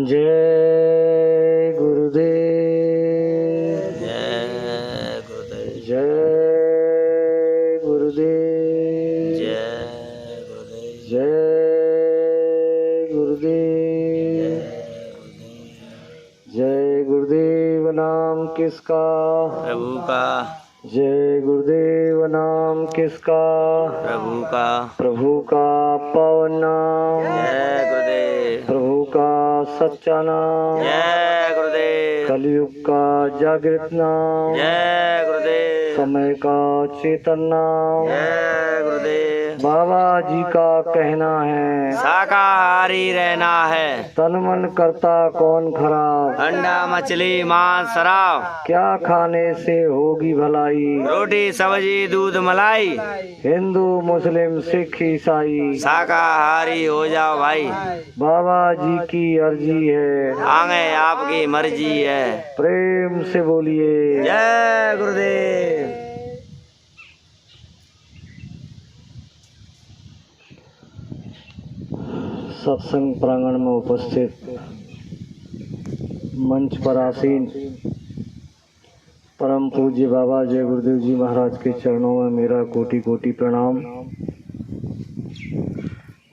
जय गुरुदेव, जय गुरुदेव, जय गुरुदेव, जय गुरुदेव, जय गुरुदेव, जय गुरुदेव। नाम किसका? प्रभु का। जय गुरुदेव। नाम किसका? प्रभु का। प्रभु का पावन नाम, जय गुरुदेव, प्रभु का सच्चा नाम, जय गुरुदेव, कलयुग का जागृत नाम, जय गुरुदेव, समय का चेतन नाम। जय गुरुदेव। बाबा जी का कहना है, शाकाहारी रहना है, तन मन करता कौन खराब, अंडा मछली मांस शराब, क्या खाने से होगी भलाई, रोटी सब्जी दूध मलाई, हिंदू मुस्लिम सिख ईसाई, शाकाहारी हो जाओ भाई, बाबा जी की अर्जी है, आगे आपकी मर्जी है। प्रेम से बोलिए जय गुरुदेव। सत्संग प्रांगण में उपस्थित मंच पर आसीन परम पूज्य बाबा जय गुरुदेव जी महाराज के चरणों में मेरा कोटि कोटि प्रणाम।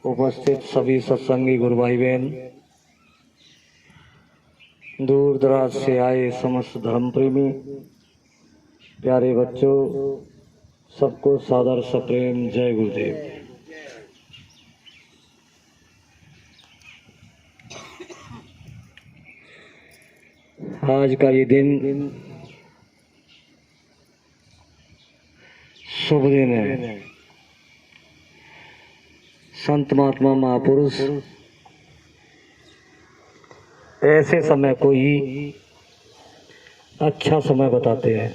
उपस्थित सभी सत्संगी गुरु भाई बहन, दूर दराज से आए समस्त धर्म प्रेमी, प्यारे बच्चों, सबको सादर सप्रेम जय गुरुदेव। आज का ये दिन शुभ दिन है। संत महात्मा महापुरुष ऐसे समय को ही अच्छा समय बताते हैं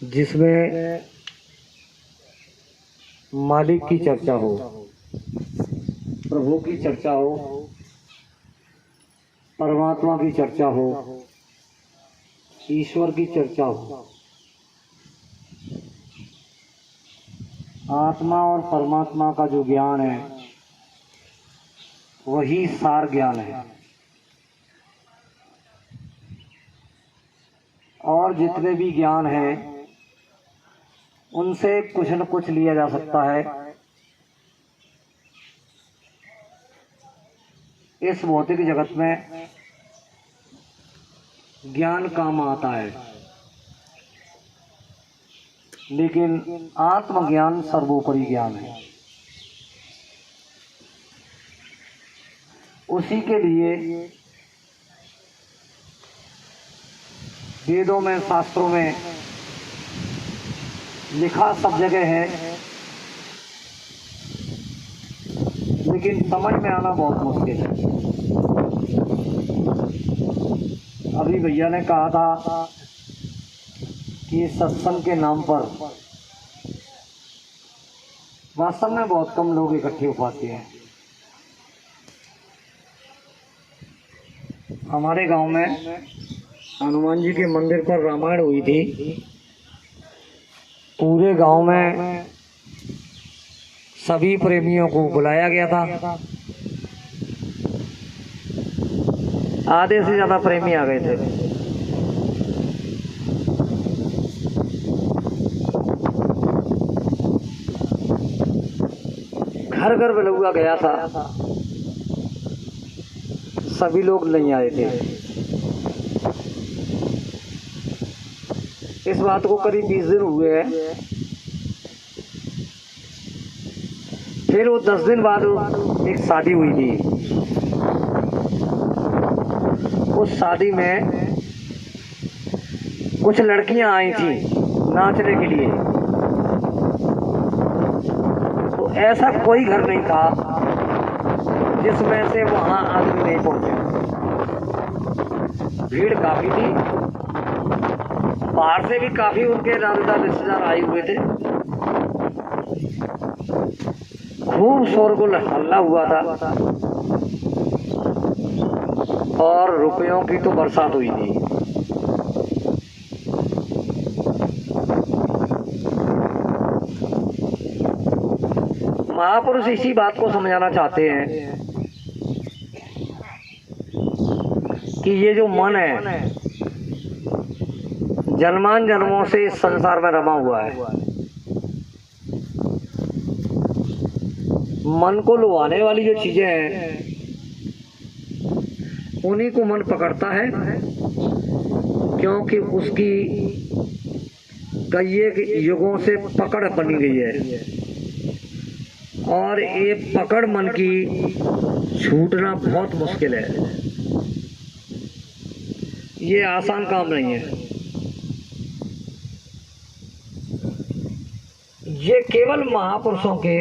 जिसमें मालिक की चर्चा हो, प्रभु की चर्चा हो, परमात्मा की चर्चा हो, ईश्वर की चर्चा हो। आत्मा और परमात्मा का जो ज्ञान है वही सार ज्ञान है, और जितने भी ज्ञान है उनसे कुछ न कुछ लिया जा सकता है। इस भौतिक जगत में ज्ञान काम आता है, लेकिन आत्मज्ञान सर्वोपरि ज्ञान है। उसी के लिए वेदों में, शास्त्रों में लिखा सब जगह है, लेकिन समझ में आना बहुत मुश्किल है। अभी भैया ने कहा था कि सत्संग के नाम पर वास्तव में बहुत कम लोग इकट्ठे हो पाते हैं। हमारे गांव में हनुमान जी के मंदिर पर रामायण हुई थी। पूरे गांव में सभी प्रेमियों को बुलाया गया था। आधे से ज्यादा प्रेमी आ गए थे। घर घर बुलाया गया था, सभी लोग नहीं आए थे। इस बात को करीब 20 दिन हुए हैं। फिर वो 10 दिन बाद एक शादी हुई थी। उस शादी में कुछ लड़कियां आई थी नाचने के लिए। तो ऐसा कोई घर नहीं था जिसमें से वहां आदमी नहीं पहुंचे। भीड़ काफी थी, बाहर से भी काफी उनके नातेदार रिश्तेदार आए हुए थे। खूब शोरगुल हल्ला हुआ था और रुपयों की तो बरसात हुई थी। महापुरुष इसी बात को समझाना चाहते हैं कि ये जो मन है जन्मान जन्मों से इस संसार में रमा हुआ है। मन को लुभाने वाली जो चीजें हैं उन्हीं को मन पकड़ता है, क्योंकि उसकी कई एक युगों से पकड़ बनी गई है और ये पकड़ मन की छूटना बहुत मुश्किल है। ये आसान काम नहीं है। ये केवल महापुरुषों के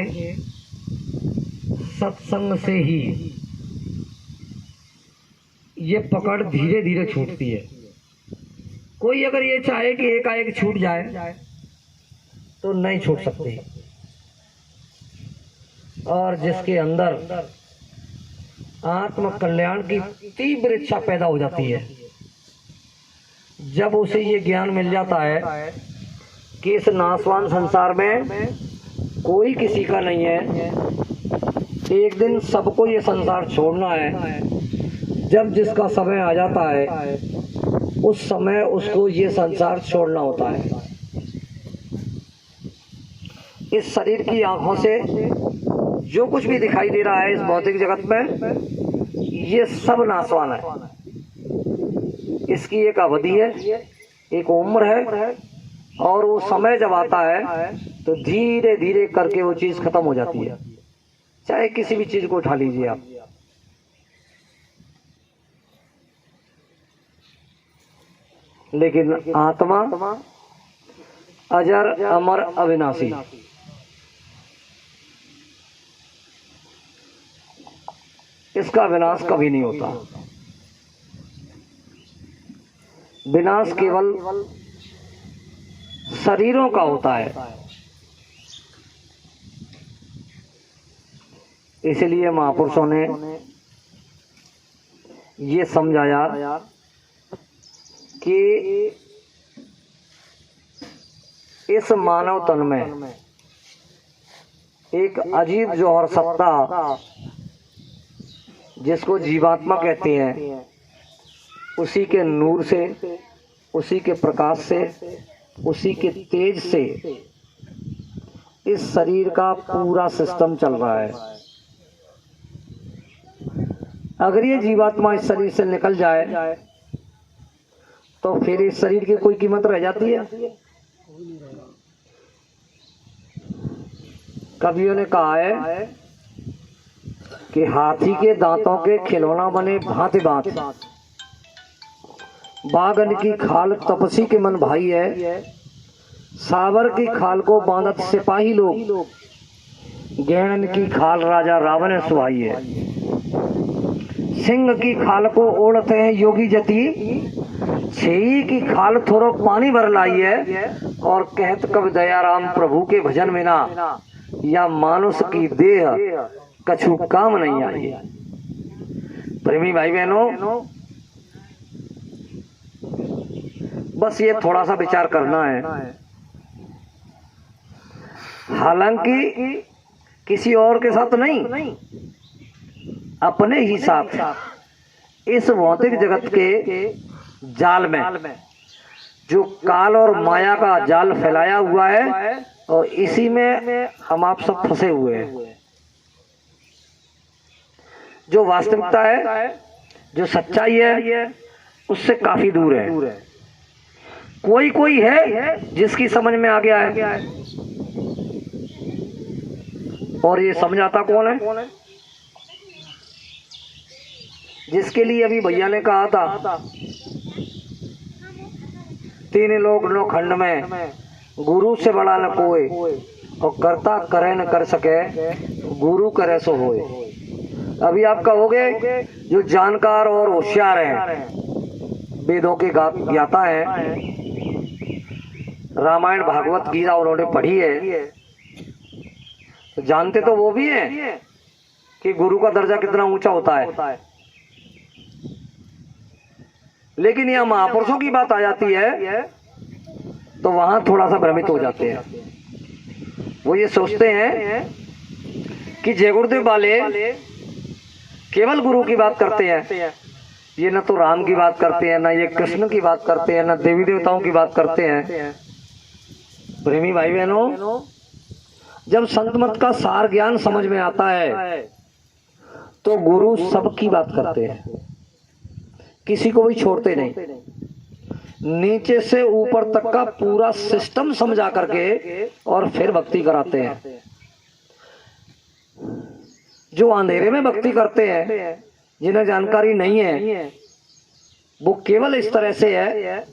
सत्संग से ही ये पकड़ धीरे धीरे छूटती है। कोई अगर ये चाहे कि एकाएक छूट जाए तो नहीं छूट सकती। और जिसके अंदर आत्म कल्याण की तीव्र इच्छा पैदा हो जाती है, जब उसे ये ज्ञान मिल जाता है कि इस नाशवान संसार में कोई किसी का नहीं है, एक दिन सबको ये संसार छोड़ना है। जब जिसका समय आ जाता है उस समय उसको ये संसार छोड़ना होता है। इस शरीर की आंखों से जो कुछ भी दिखाई दे रहा है इस भौतिक जगत में, ये सब नाशवान है। इसकी एक अवधि है, एक उम्र है, और वो समय जब आता है तो धीरे धीरे करके वो चीज खत्म हो जाती है। चाहे किसी भी चीज को उठा लीजिए आप, लेकिन आत्मा अजर अमर अविनाशी। इसका विनाश कभी नहीं होता। विनाश केवल शरीरों का होता है। इसलिए महापुरुषों ने ये समझाया कि इस मानव तन में एक अजीब जौहर सत्ता, जिसको जीवात्मा कहते हैं, उसी के नूर से, उसी के प्रकाश से, उसी के तेज से इस शरीर का पूरा सिस्टम चल रहा है। अगर ये जीवात्मा इस शरीर से निकल जाए तो फिर इस शरीर की कोई कीमत रह जाती है? कवियों ने कहा है कि हाथी के दांतों के खिलौना बने भांति भांति, बागन की खाल तपसी के मन भाई है, सावर की खाल को बांधत सिपाही लोग, गैणन की खाल राजा रावण सुहाई है, सिंह की खाल को ओढ़ते हैं योगी जति, छेई की खाल थोड़ा पानी भर लाई है, और कहत कब दयाराम प्रभु के भजन में ना, या मानुष की देह कछु काम नहीं आई है। प्रेमी भाई बहनों, बस ये थोड़ा सा विचार करना है। हालांकि किसी और के साथ नहीं, अपने ही साथ इस भौतिक जगत के जाल में, जो काल और माया का जाल फैलाया हुआ है, और इसी में हम आप सब फंसे हुए हैं। जो वास्तविकता है, जो सच्चाई है, उससे काफी दूर है। कोई कोई है जिसकी समझ में आ गया है, और ये समझाता कौन है? जिसके लिए अभी भैया ने कहा था, तीन लोक नो खंड में गुरु से बड़ा न कोई, और करता करे न कर सके, गुरु करे सो होए। अभी आप कहोगे जो जानकार और होशियार हैं, वेदों के ज्ञाता हैं, रामायण भागवत गीता उन्होंने पढ़ी है, तो जानते तो वो भी हैं कि गुरु का दर्जा कितना ऊंचा होता है। लेकिन यह महापुरुषों की बात आ जाती है तो वहां थोड़ा सा भ्रमित हो जाते हैं। वो ये सोचते हैं कि जय गुरुदेव वाले केवल गुरु की बात करते हैं, ये न तो राम की बात करते हैं, न ये कृष्ण की बात करते हैं, न देवी देवताओं की बात करते हैं। प्रेमी भाई बहनों, जब संत मत का सार ज्ञान समझ में आता है तो गुरु सबकी बात करते हैं, किसी को भी छोड़ते नहीं। नीचे से ऊपर तक का पूरा सिस्टम समझा करके और फिर भक्ति कराते हैं। जो अंधेरे में भक्ति करते हैं, जिन्हें जानकारी नहीं है, वो केवल इस तरह से है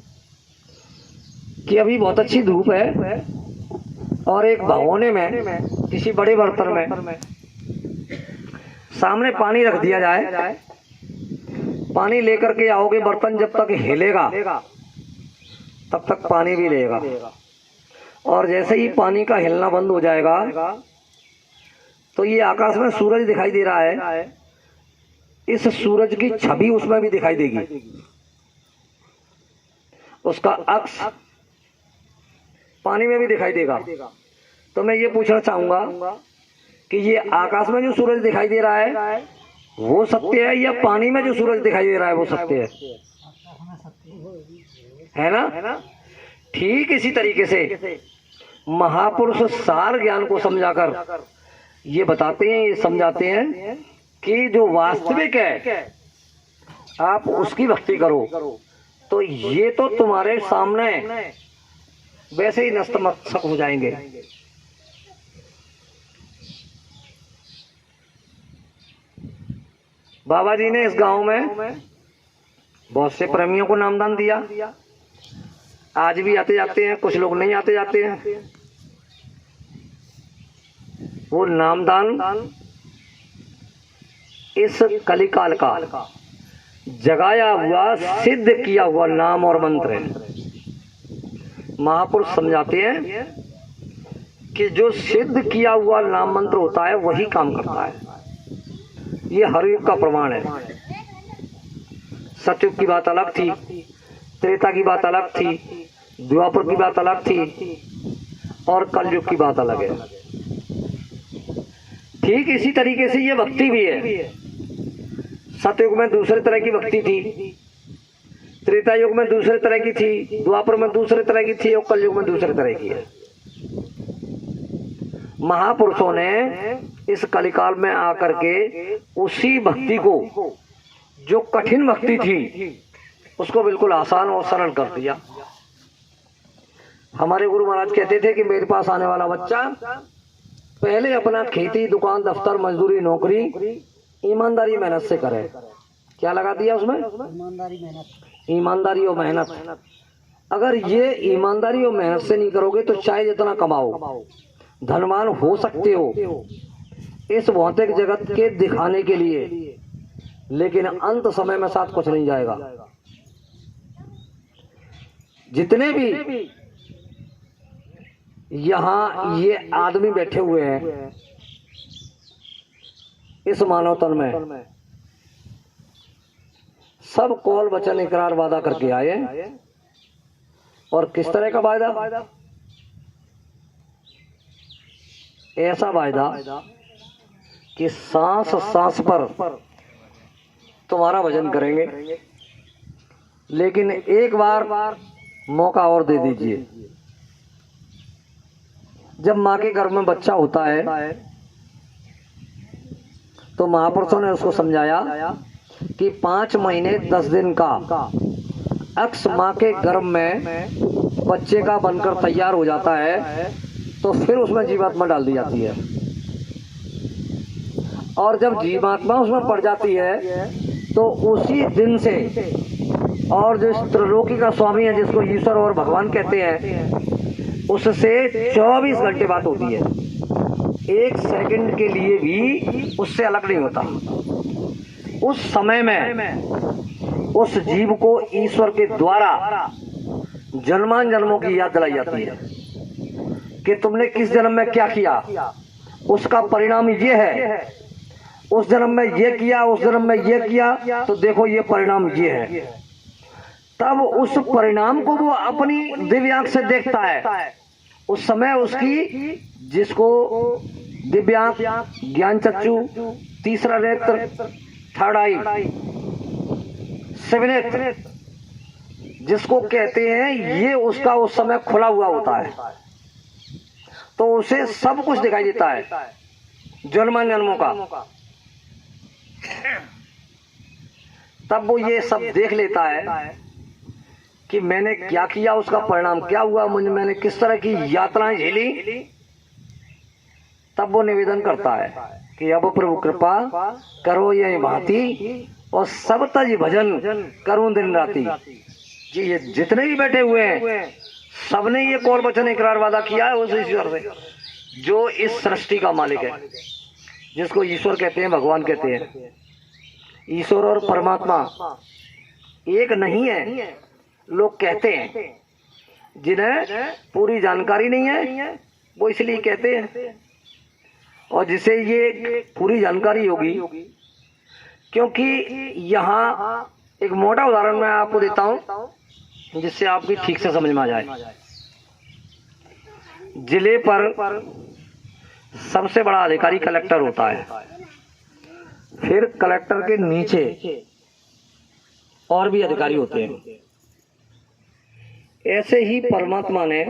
कि अभी बहुत अच्छी धूप है और एक भगोने में किसी बड़े बर्तन में सामने पानी रख दिया जाए, पानी लेकर के आओगे, बर्तन जब तक हिलेगा तब तक पानी भी लेगा, और जैसे ही पानी का हिलना बंद हो जाएगा तो ये आकाश में सूरज दिखाई दे रहा है, इस सूरज की छवि उसमें भी दिखाई देगी, उसका अक्स पानी में भी दिखाई देगा। तो मैं ये पूछना चाहूंगा कि ये आकाश में जो सूरज दिखाई दे रहा है वो सत्य है, या पानी में जो सूरज दिखाई दे रहा है वो सत्य है ना? ठीक इसी तरीके से महापुरुष सार ज्ञान को समझाकर ये बताते हैं, ये समझाते हैं कि जो वास्तविक है आप उसकी भक्ति करो, तो ये तो तुम्हारे सामने वैसे ही नतमस्तक हो जाएंगे। बाबा जी ने इस गांव में बहुत से प्रेमियों को नामदान दिया, आज भी आते जाते हैं, कुछ लोग नहीं आते जाते हैं। वो नामदान इस कलिकाल का जगाया हुआ, सिद्ध किया हुआ नाम और मंत्र है। महापुरुष समझाते हैं कि जो सिद्ध किया हुआ नाम मंत्र होता है वही काम करता है। ये हर युग का प्रमाण है। सतयुग की बात अलग थी, त्रेता की बात अलग थी, द्वापर की बात अलग थी, और कलयुग की बात अलग है। ठीक इसी तरीके से ये भक्ति भी है। सतयुग में दूसरे तरह की भक्ति थी, त्रेता युग में दूसरे तरह की थी, द्वापर में दूसरे तरह की थी, और कलयुग में दूसरे तरह की है। महापुरुषों ने इस कलिकाल में आकर के उसी भक्ति को, जो कठिन भक्ति थी, उसको बिल्कुल आसान और सरल कर दिया। हमारे गुरु महाराज कहते थे कि मेरे पास आने वाला बच्चा पहले अपना खेती, दुकान, दफ्तर, मजदूरी, नौकरी ईमानदारी मेहनत से करे। क्या लगा दिया उसमें? ईमानदारी और मेहनत। अगर ये ईमानदारी और मेहनत से नहीं करोगे तो चाहे जितना कमाओ, धनवान हो सकते हो इस भौतिक जगत के दिखाने के लिए, लेकिन अंत समय में साथ कुछ नहीं जाएगा। जितने भी यहाँ ये आदमी बैठे हुए हैं इस मानव तन में, सब कौल वचन इकरार वादा करके आए। और किस तरह का वायदा? ऐसा वायदा कि सांस सांस पर तुम्हारा भजन करेंगे, लेकिन एक बार मौका और दे दीजिए। जब माँ के गर्भ में बच्चा होता है तो महापुरुषों ने उसको समझाया कि 5 महीने 10 दिन का अक्स माँ के गर्भ में बच्चे का बनकर तैयार हो जाता है, तो फिर उसमें जीवात्मा डाल दी जाती है। और जब जीवात्मा उसमें पड़ जाती है तो उसी दिन से, और जो त्रिलोकी का स्वामी है जिसको ईश्वर और भगवान कहते हैं, उससे 24 घंटे बात होती है। 1 सेकंड के लिए भी उससे अलग नहीं होता। उस समय में उस जीव को ईश्वर के द्वारा जन्मान जन्मों की याद दिलाई जाती है कि तुमने किस जन्म में क्या किया, उसका परिणाम ये है। उस जन्म में ये किया, उस जन्म में ये किया, तो देखो ये परिणाम ये है। तब उस परिणाम को वो अपनी दिव्य आंख से देखता है। उस समय उसकी, जिसको दिव्यांग, ज्ञान चक्षु, तीसरा नेत्र, थर्ड आई, सेवन, जिसको कहते हैं ये उसका उस समय खुला हुआ होता है, तो उसे सब कुछ दिखाई देता है जन्मान जन्मों का। तब वो ये सब देख लेता है कि मैंने क्या किया, उसका परिणाम क्या हुआ, मुझे मैंने किस तरह की यातनाएं झेली। तब वो निवेदन करता है कि अब प्रभु कृपा करो यही भांति और सब तज भजन करूं दिन राती। जी ये जितने भी बैठे हुए हैं सबने ये कौल वचन इकरार वादा किया है उस ईश्वर से जो इस सृष्टि का मालिक है, जिसको ईश्वर कहते हैं, भगवान कहते हैं। ईश्वर और परमात्मा एक नहीं है, लोग कहते हैं। जिन्हें पूरी जानकारी नहीं है वो इसलिए कहते हैं, और जिसे ये पूरी जानकारी होगी, क्योंकि यहाँ एक मोटा उदाहरण मैं आपको देता हूं जिससे आपकी ठीक से समझ में आ जाए। जिले पर सबसे बड़ा अधिकारी कलेक्टर होता है, फिर कलेक्टर के नीचे और भी अधिकारी होते हैं। ऐसे ही परमात्मा ने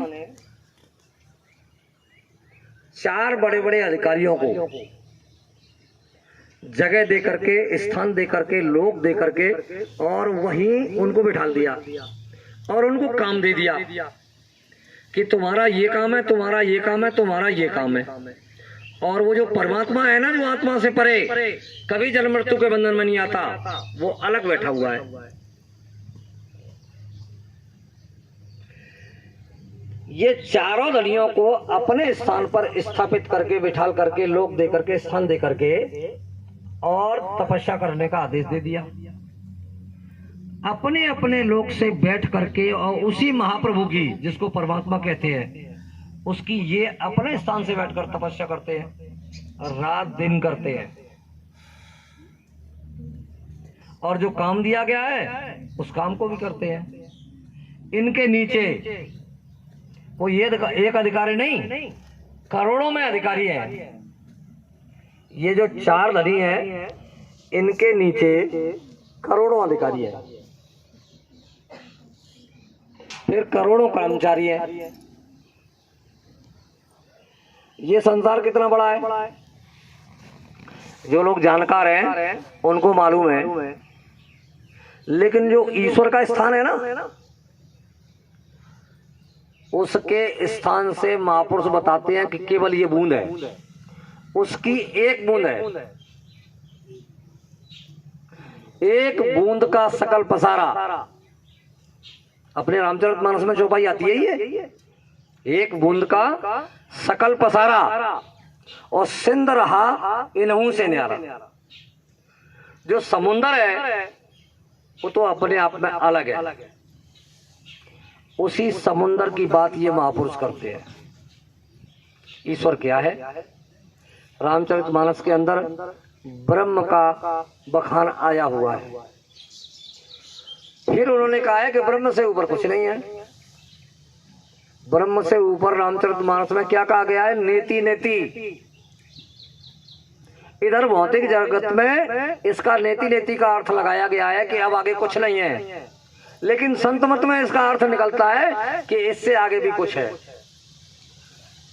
4 बड़े बड़े अधिकारियों को जगह दे करके, स्थान दे करके, लोग दे करके, और वहीं उनको बिठा दिया और उनको काम दे दिया कि तुम्हारा ये काम है, तुम्हारा ये काम है, तुम्हारा ये काम है। और वो जो परमात्मा है ना, जो आत्मा से परे कभी जन्म मृत्यु के बंधन में नहीं आता, वो अलग बैठा हुआ है। ये चारों दलियों को अपने स्थान पर स्थापित करके, बिठाल करके, लोग दे करके, स्थान दे करके और तपस्या करने का आदेश दे दिया। अपने अपने लोक से बैठ करके और उसी महाप्रभु की, जिसको परमात्मा कहते हैं, उसकी ये अपने स्थान से बैठकर तपस्या करते हैं, रात दिन करते हैं। और जो काम दिया गया है उस काम को भी करते हैं। इनके नीचे कोई ये एक अधिकारी नहीं, करोड़ों में अधिकारी है। ये जो 4 धनी हैं, इनके नीचे करोड़ों अधिकारी है, फिर करोड़ों कर्मचारी हैं। ये संसार कितना बड़ा है, जो लोग जानकार हैं उनको मालूम है। लेकिन जो ईश्वर का स्थान है ना, उसके स्थान से महापुरुष बताते हैं कि केवल ये बूंद है, उसकी एक बूंद है। एक बूंद का सकल पसारा, अपने रामचरितमानस में चौपाई आती है ये, एक बूंद का सकल पसारा और सिंध रहा इन्हू से न्यारा। जो समुंदर है वो तो अपने आप में अलग है, उसी समुंदर की बात ये महापुरुष करते हैं। ईश्वर क्या है? रामचरितमानस के अंदर ब्रह्म का बखान आया हुआ है। फिर उन्होंने कहा है कि ब्रह्म से ऊपर कुछ नहीं है। ब्रह्म से ऊपर रामचरितमानस में क्या कहा गया है? नेति नेति। इधर भौतिक जगत में इसका नेति नेति का अर्थ लगाया गया है कि अब आगे कुछ नहीं है, लेकिन संत मत में इसका अर्थ निकलता है कि इससे आगे भी कुछ है।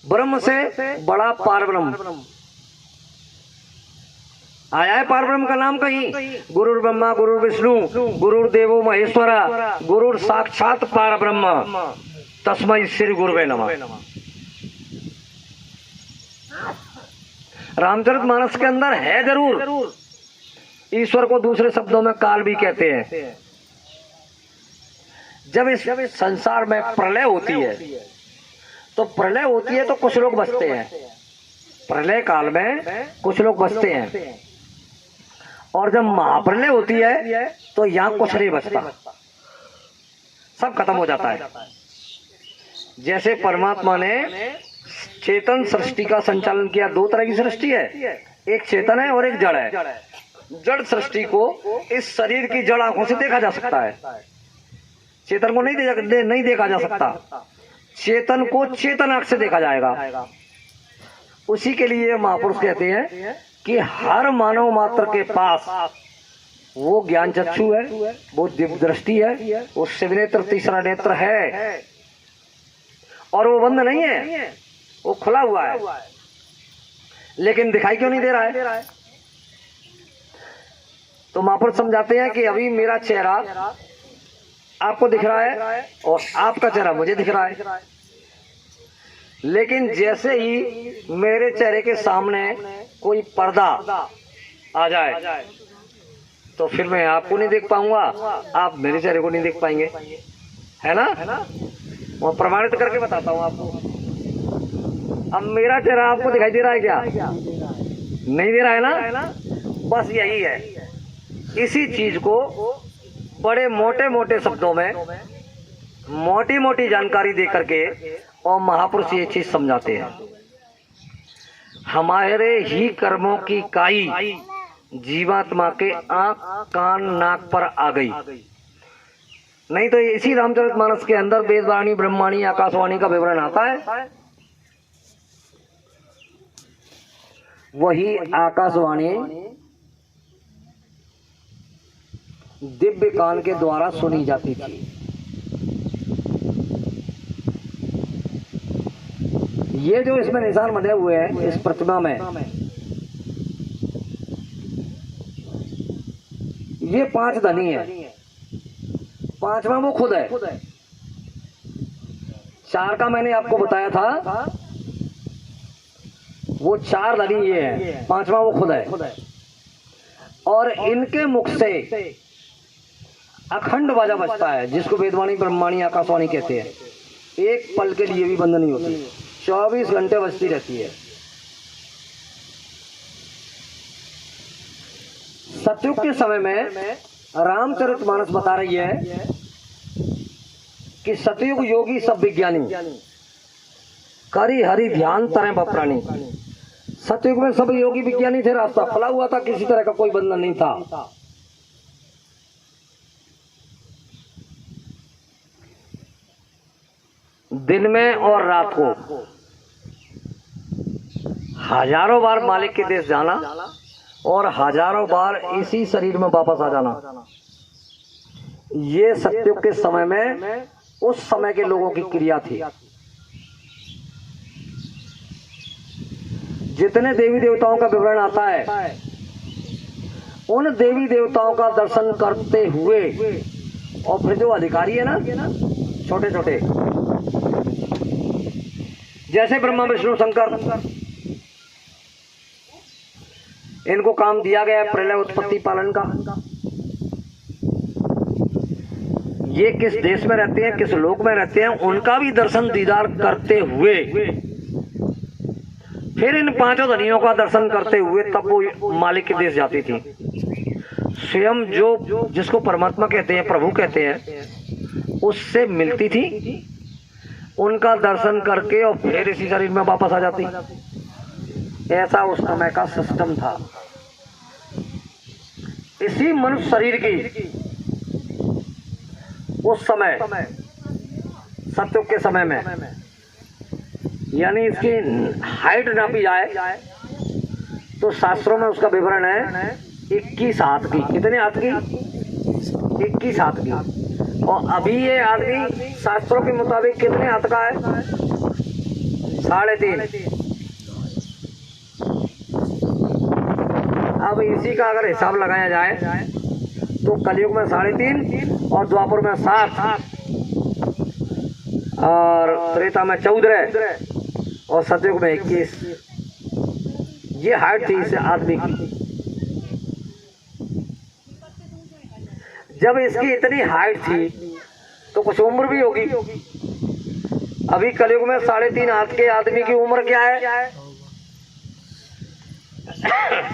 ब्रह्म से बड़ा पारब्रह्म आया है। पारब्रह्म का नाम कहीं गुरुर ब्रह्मा गुरुर विष्णु गुरुर देवो महेश्वरा गुरुर साक्षात पारब्रह्म तस्मै श्री गुरुवे नमः। रामचरितमानस के अंदर है जरूर। ईश्वर को दूसरे शब्दों में काल भी कहते हैं। जब इस संसार में प्रलय होती है तो प्रलय होती है तो कुछ लोग बचते हैं। प्रलय काल में कुछ लोग बचते हैं, और जब महाप्रलय होती है तो यहाँ कुछ नहीं बचता, सब खत्म हो जाता है। जैसे परमात्मा ने चेतन सृष्टि का संचालन किया। 2 तरह की सृष्टि है, एक चेतन है और एक जड़ है। जड़ सृष्टि को इस शरीर की जड़ आंखों से देखा जा सकता है, चेतन को नहीं देखा जा सकता। चेतन को चेतन आंख से देखा जाएगा। उसी के लिए महापुरुष कहते हैं कि हर मानव मात्र के पास वो ज्ञान चक्षु है, वो दिव्य दृष्टि है, वो शिव नेत्र तीसरा नेत्र है, और वो बंद नहीं है, वो खुला हुआ है, लेकिन दिखाई क्यों नहीं दे रहा है? तो महापुरुष समझाते हैं कि अभी मेरा चेहरा आपको दिख रहा है और आपका चेहरा मुझे दिख रहा है, लेकिन जैसे ही मेरे चेहरे के सामने कोई पर्दा आ जाए तो फिर मैं आपको नहीं देख पाऊंगा, आप मेरे चेहरे को नहीं देख पाएंगे, है ना? वो प्रमाणित करके बताता हूँ आपको। अब मेरा चेहरा आपको दिखाई दे रहा है क्या? नहीं दे रहा है ना? बस यही है। इसी चीज को बड़े मोटे मोटे शब्दों में मोटी मोटी जानकारी दे करके और महापुरुष ये चीज समझाते हैं। हमारे ही कर्मों की काई जीवात्मा के आंख कान नाक पर आ गई, नहीं तो इसी रामचरितमानस के अंदर वेदवाणी ब्रह्मवाणी आकाशवाणी का विवरण आता है। वही आकाशवाणी दिव्य कान के द्वारा सुनी जाती थी। ये जो इसमें निशान बने हुए हैं इस प्रतिमा में, ये 5 धनी है, 5वां वो खुद है। 4 का मैंने आपको बताया था, वो 4 धनी ये है, 5वां वो खुद है। और इनके मुख से अखंड बाजा बजता है, जिसको वेदवाणी ब्रह्मवाणी आकाशवाणी कहते हैं। एक पल के लिए भी बंद नहीं होती, 24 घंटे बजती रहती है। सतयुग के समय में रामचरितमानस बता रही है कि सतयुग योगी सब विज्ञानी करी हरि ध्यान तरह बपरानी। सतयुग में सब योगी विज्ञानी थे, रास्ता खुला हुआ था, किसी तरह का कोई बंधन नहीं था। दिन में और रात को हजारों बार मालिक के देश जाना और हजारों बार इसी शरीर में वापस आ जाना, ये सतयुग के समय में उस समय के लोगों की क्रिया थी। जितने देवी देवताओं का विवरण आता है, उन देवी देवताओं का दर्शन करते हुए, और फिर जो अधिकारी है ना छोटे छोटे, जैसे ब्रह्मा विष्णु शंकर, इनको काम दिया गया है प्रलय उत्पत्ति पालन का। ये किस देश में रहते हैं, किस लोक में रहते हैं, उनका भी दर्शन दीदार करते हुए, फिर इन 5 धनियों का दर्शन करते हुए तब वो मालिक के देश जाती थी। स्वयं जो जिसको परमात्मा कहते हैं, प्रभु कहते हैं, उससे मिलती थी, उनका दर्शन करके और फिर इसी शरीर में वापस आ जाती। ऐसा उस समय का सिस्टम था। इसी मनुष्य शरीर की उस समय सतयुग के समय में, यानी इसकी हाइट नापी जाए तो शास्त्रों में उसका विवरण है 21 हाथ की। कितने हाथ की? 21 हाथ की। और अभी ये आदमी शास्त्रों के मुताबिक कितने हाथ का है? 3.5। अब इसी का अगर हिसाब लगाया जाए तो कलयुग में 3.5 और द्वापर में 7 और त्रेता में 14 और सतयुग में 21। ये हाइट थी इस आदमी की। जब इसकी इतनी हाइट थी तो कुछ उम्र भी होगी। अभी कलयुग में 3.5 हाथ के आदमी की उम्र क्या है?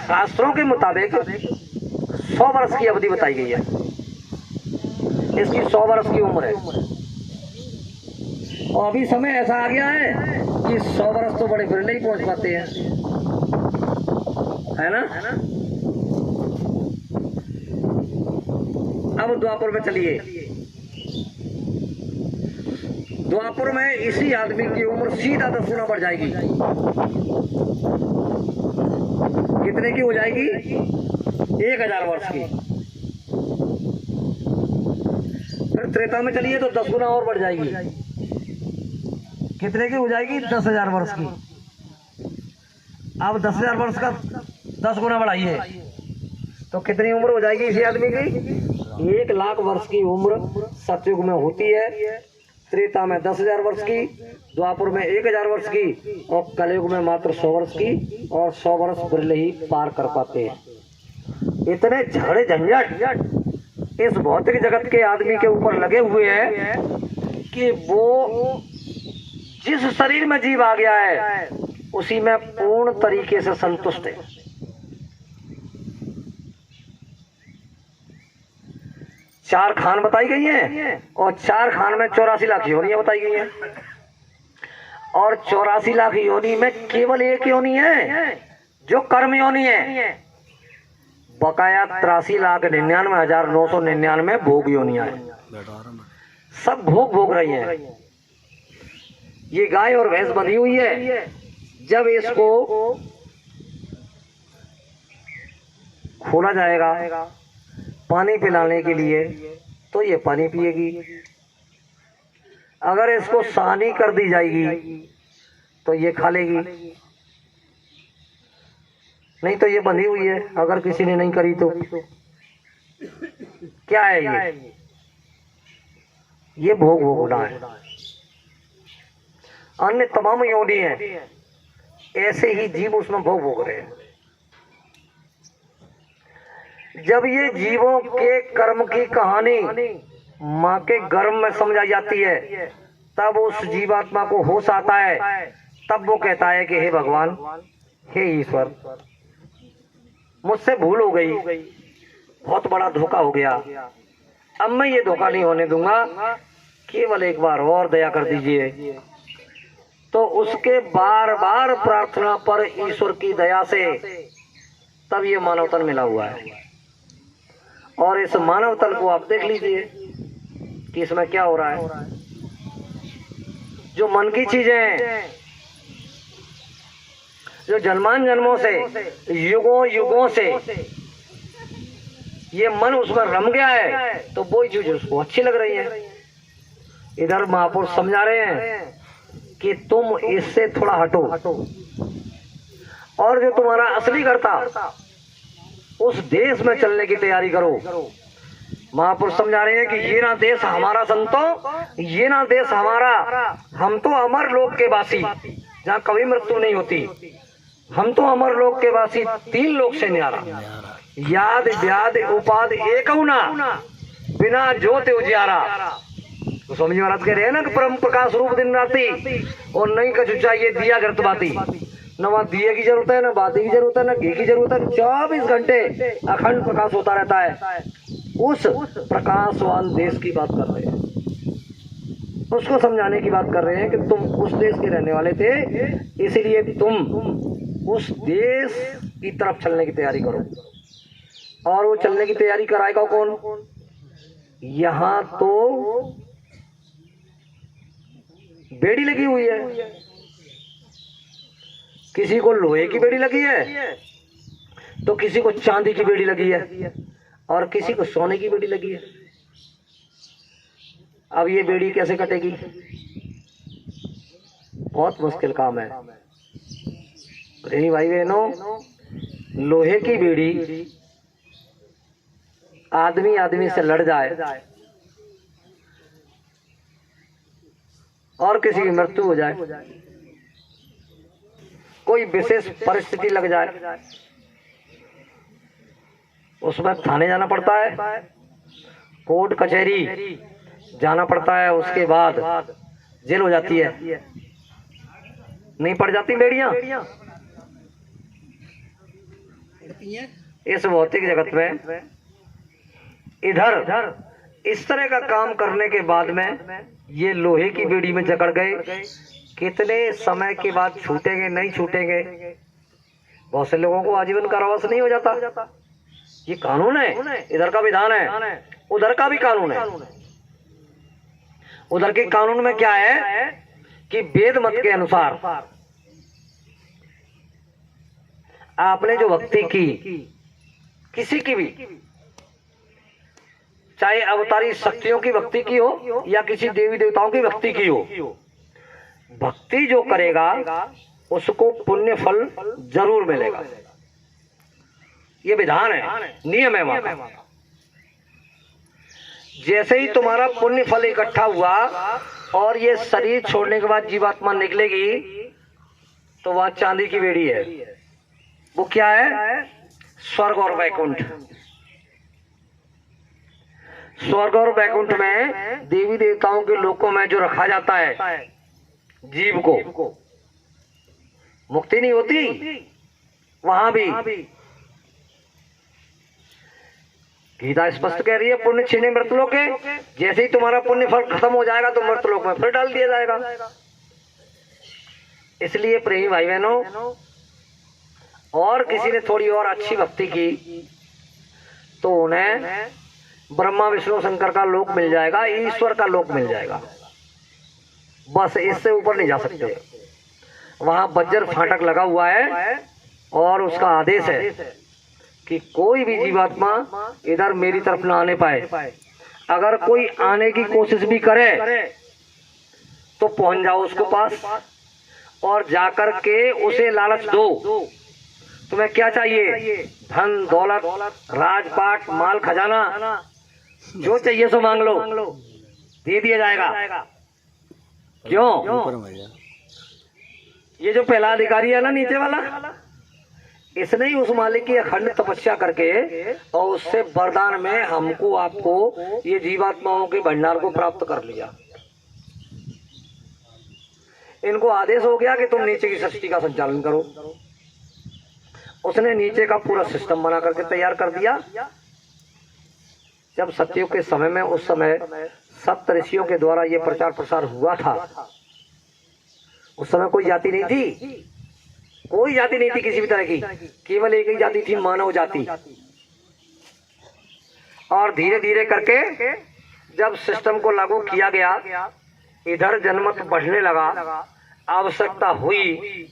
शास्त्रों के मुताबिक 100 वर्ष की अवधि बताई गई है। इसकी 100 वर्ष की उम्र है। और अभी समय ऐसा आ गया है कि 100 वर्ष तो बड़े फिर नहीं पहुंच पाते हैं, है ना? अब द्वापर में चलिए। द्वापर में इसी आदमी की उम्र सीधा 10 गुना बढ़ जाएगी। कितने की हो जाएगी? 1000 वर्ष की। फिर त्रेता में चलिए तो 10 गुना और बढ़ जाएगी। कितने की हो जाएगी? 10,000 वर्ष की। अब 10,000 वर्ष का 10 गुना बढ़ाइए तो कितनी उम्र हो जाएगी इसी आदमी की? 1,00,000 वर्ष की उम्र सतयुग में होती है, त्रेता में 10,000 वर्ष की, द्वापर में 1,000 वर्ष की और कलयुग में मात्र 100 वर्ष की, और 100 वर्ष बिरले ही पार कर पाते हैं। इतने झगड़े झंझट इस भौतिक जगत के आदमी के ऊपर लगे हुए हैं कि वो जिस शरीर में जीव आ गया है उसी में पूर्ण तरीके से संतुष्ट है। चार खान बताई गई हैं और 4 खान में 84 लाख योनियां बताई गई हैं, और 84 लाख योनि में केवल एक योनि है जो कर्म योनि है। बकाया 83,99,999 भोग योनियां हैं। सब भोग रही हैं। ये गाय और भैंस बंधी हुई है, जब इसको खोला जाएगा पानी पिलाने के लिए तो ये पानी पिएगी। अगर इसको सानी कर दी जाएगी तो ये खा लेगी, नहीं तो ये बंधी हुई है। अगर किसी ने नहीं करी तो क्या है ये भोग भोगना है। अन्य तमाम योनि हैं, ऐसे ही जीव उसमें भोग भोग रहे हैं। जब ये जीवों के कर्म की कहानी माँ के गर्भ में समझाई जाती है तब उस जीवात्मा को होश आता है। तब वो कहता है कि हे भगवान, हे ईश्वर, मुझसे भूल हो गई, बहुत बड़ा धोखा हो गया, अब मैं ये धोखा नहीं होने दूंगा, केवल एक बार और दया कर दीजिए। तो उसके बार बार प्रार्थना पर ईश्वर की दया से तब ये मानव तन मिला हुआ है। और इस मानव तन को आप देख लीजिए कि इसमें क्या हो रहा है। जो मन की चीजें हैं, जो जन्मान जन्मों से, युगों युगों से ये मन उसमें रम गया है, तो वो चीज उसको अच्छी लग रही है। इधर महापुरुष समझा रहे हैं कि तुम इससे थोड़ा हटो, और जो तुम्हारा असली कर्ता उस देश में चलने की तैयारी करो। महापुरुष समझा रहे हैं कि ये ना देश हमारा संतो, ये ना देश हमारा, हम तो अमर लोक के वासी, जहाँ कभी मृत्यु नहीं होती। हम तो अमर लोक के वासी, 3 लोक से न्यारा, याद व्याध उपाध एक ना, बिना ज्योत उजियारा। तो स्वामी जी महाराज कह रहे हैं ना कि परम प्रकाश रूप दिन राती, और नहीं कछु चाहिए दिया गर्त बाती। न वहाँ दिए की जरूरत है, न बाती की जरूरत है, न घी की जरूरत है। 24 घंटे अखंड प्रकाश होता रहता है। उस प्रकाशवान देश की बात कर रहे हैं, उसको समझाने की बात कर रहे हैं कि तुम उस देश के रहने वाले थे, इसलिए तुम उस देश की तरफ चलने की तैयारी करो। और वो चलने की तैयारी कराएगा कौन? यहाँ तो बेड़ी लगी हुई है, किसी को लोहे की बेड़ी लगी है, तो किसी को चांदी की बेड़ी लगी है, और किसी को सोने की बेड़ी लगी है। अब ये बेड़ी कैसे कटेगी? बहुत मुश्किल काम है। प्रेमी भाई बहनों, लोहे की बेड़ी आदमी आदमी से लड़ जाए और किसी की मृत्यु हो जाए, कोई विशेष परिस्थिति लग जाए, उसमें थाने जाना पड़ता है, कोर्ट कचहरी जाना पड़ता है, उसके बाद जेल हो जाती है। नहीं पड़ जाती बेड़ियां? इस भौतिक जगत में इधर इस तरह का काम करने के बाद में ये लोहे की बेड़ी में जकड़ गए, कितने समय के बाद छूटेंगे नहीं छूटेंगे? बहुत से लोगों को आजीवन कारावास नहीं हो जाता। ये कानून है, इधर का विधान है, उधर का भी कानून है। उधर के कानून में क्या है कि वेद मत के अनुसार आपने जो भक्ति की, किसी की भी, चाहे अवतारी शक्तियों की भक्ति की हो या किसी देवी देवताओं की भक्ति की हो, भक्ति जो करेगा उसको पुण्य फल जरूर मिलेगा। ये विधान है, नियम है वहां का। जैसे ही तुम्हारा पुण्य फल इकट्ठा हुआ और ये शरीर छोड़ने के बाद जीवात्मा निकलेगी, तो वहां चांदी की बेड़ी है। वो क्या है? स्वर्ग और वैकुंठ। स्वर्ग और वैकुंठ में देवी देवताओं के लोकों में जो रखा जाता है जीव को, मुक्ति नहीं होती वहां भी। गीता स्पष्ट कह रही है, पुण्य छीने मृतलोक के। जैसे ही तुम्हारा पुण्य फल खत्म हो जाएगा तो मृतलोक में फिर डाल दिया जाएगा। इसलिए प्रेमी भाई बहनों, और किसी ने थोड़ी और अच्छी भक्ति की तो उन्हें ब्रह्मा विष्णु शंकर का लोक मिल जाएगा, ईश्वर का लोक मिल जाएगा। बस इससे ऊपर नहीं जा सकते। वहां बज्जर फाटक लगा हुआ है और उसका आदेश है कि कोई भी जीवात्मा इधर मेरी तरफ ना आने पाए। अगर कोई आने की कोशिश भी करे तो पहुंच जाओ उसको पास और जाकर के उसे लालच दो। तुम्हें क्या चाहिए? धन दौलत, राजपाट, माल खजाना, जो चाहिए सो मांग लो, दे दिया जाएगा। क्यों? ये जो पहला अधिकारी है ना, नीचे वाला, इसने ही उस मालिक की अखंड तपस्या करके और उससे वरदान में हमको आपको ये जीवात्माओं के भंडार को प्राप्त कर लिया। इनको आदेश हो गया कि तुम नीचे की सृष्टि का संचालन करो। उसने नीचे का पूरा सिस्टम बना करके तैयार कर दिया। जब सतयुग के समय में, उस समय सप्त ऋषियों के द्वारा ये प्रचार प्रसार हुआ था। उस समय कोई जाति नहीं थी, कोई जाति नहीं थी किसी भी तरह की, केवल एक ही जाति थी, मानव जाति। और धीरे धीरे करके जब सिस्टम को लागू किया गया, इधर जनमत बढ़ने लगा, आवश्यकता हुई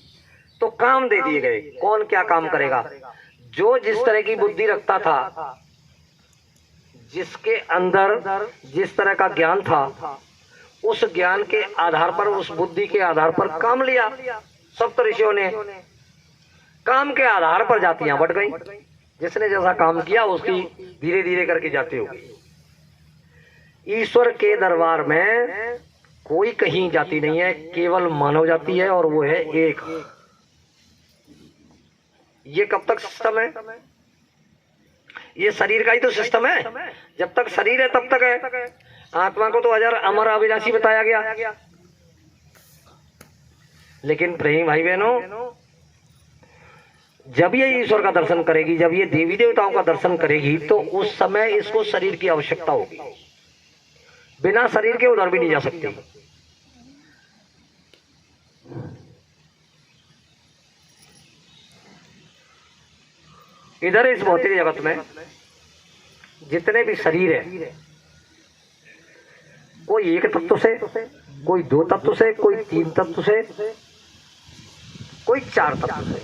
तो काम दे दिए गए। कौन क्या काम करेगा? जो जिस तरह की बुद्धि रखता था, जिसके अंदर जिस तरह का ज्ञान था, उस ज्ञान के आधार पर, उस बुद्धि के आधार पर काम लिया। सप्त ऋषियों ने काम के आधार पर जातियां बढ़ गई। जिसने जैसा काम किया उसकी धीरे धीरे करके जाती होगी। ईश्वर के दरबार में कोई कहीं जाति नहीं है, केवल मानव जाति है और वो है एक। ये कब तक सिस्टम है? ये शरीर का ही तो सिस्टम है। जब तक शरीर है तब तक है। आत्मा को तो अजर अमर अविनाशी बताया गया। लेकिन प्रेमी भाई बहनों, जब ये ईश्वर का दर्शन करेगी, जब ये देवी देवताओं का दर्शन करेगी, तो उस समय इसको शरीर की आवश्यकता होगी। बिना शरीर के उधर भी नहीं जा सकती। इधर इस भौतिक जगत में जितने भी शरीर है, कोई एक तत्व से, कोई दो तत्व से, कोई तीन तत्व से, कोई चार तत्व से।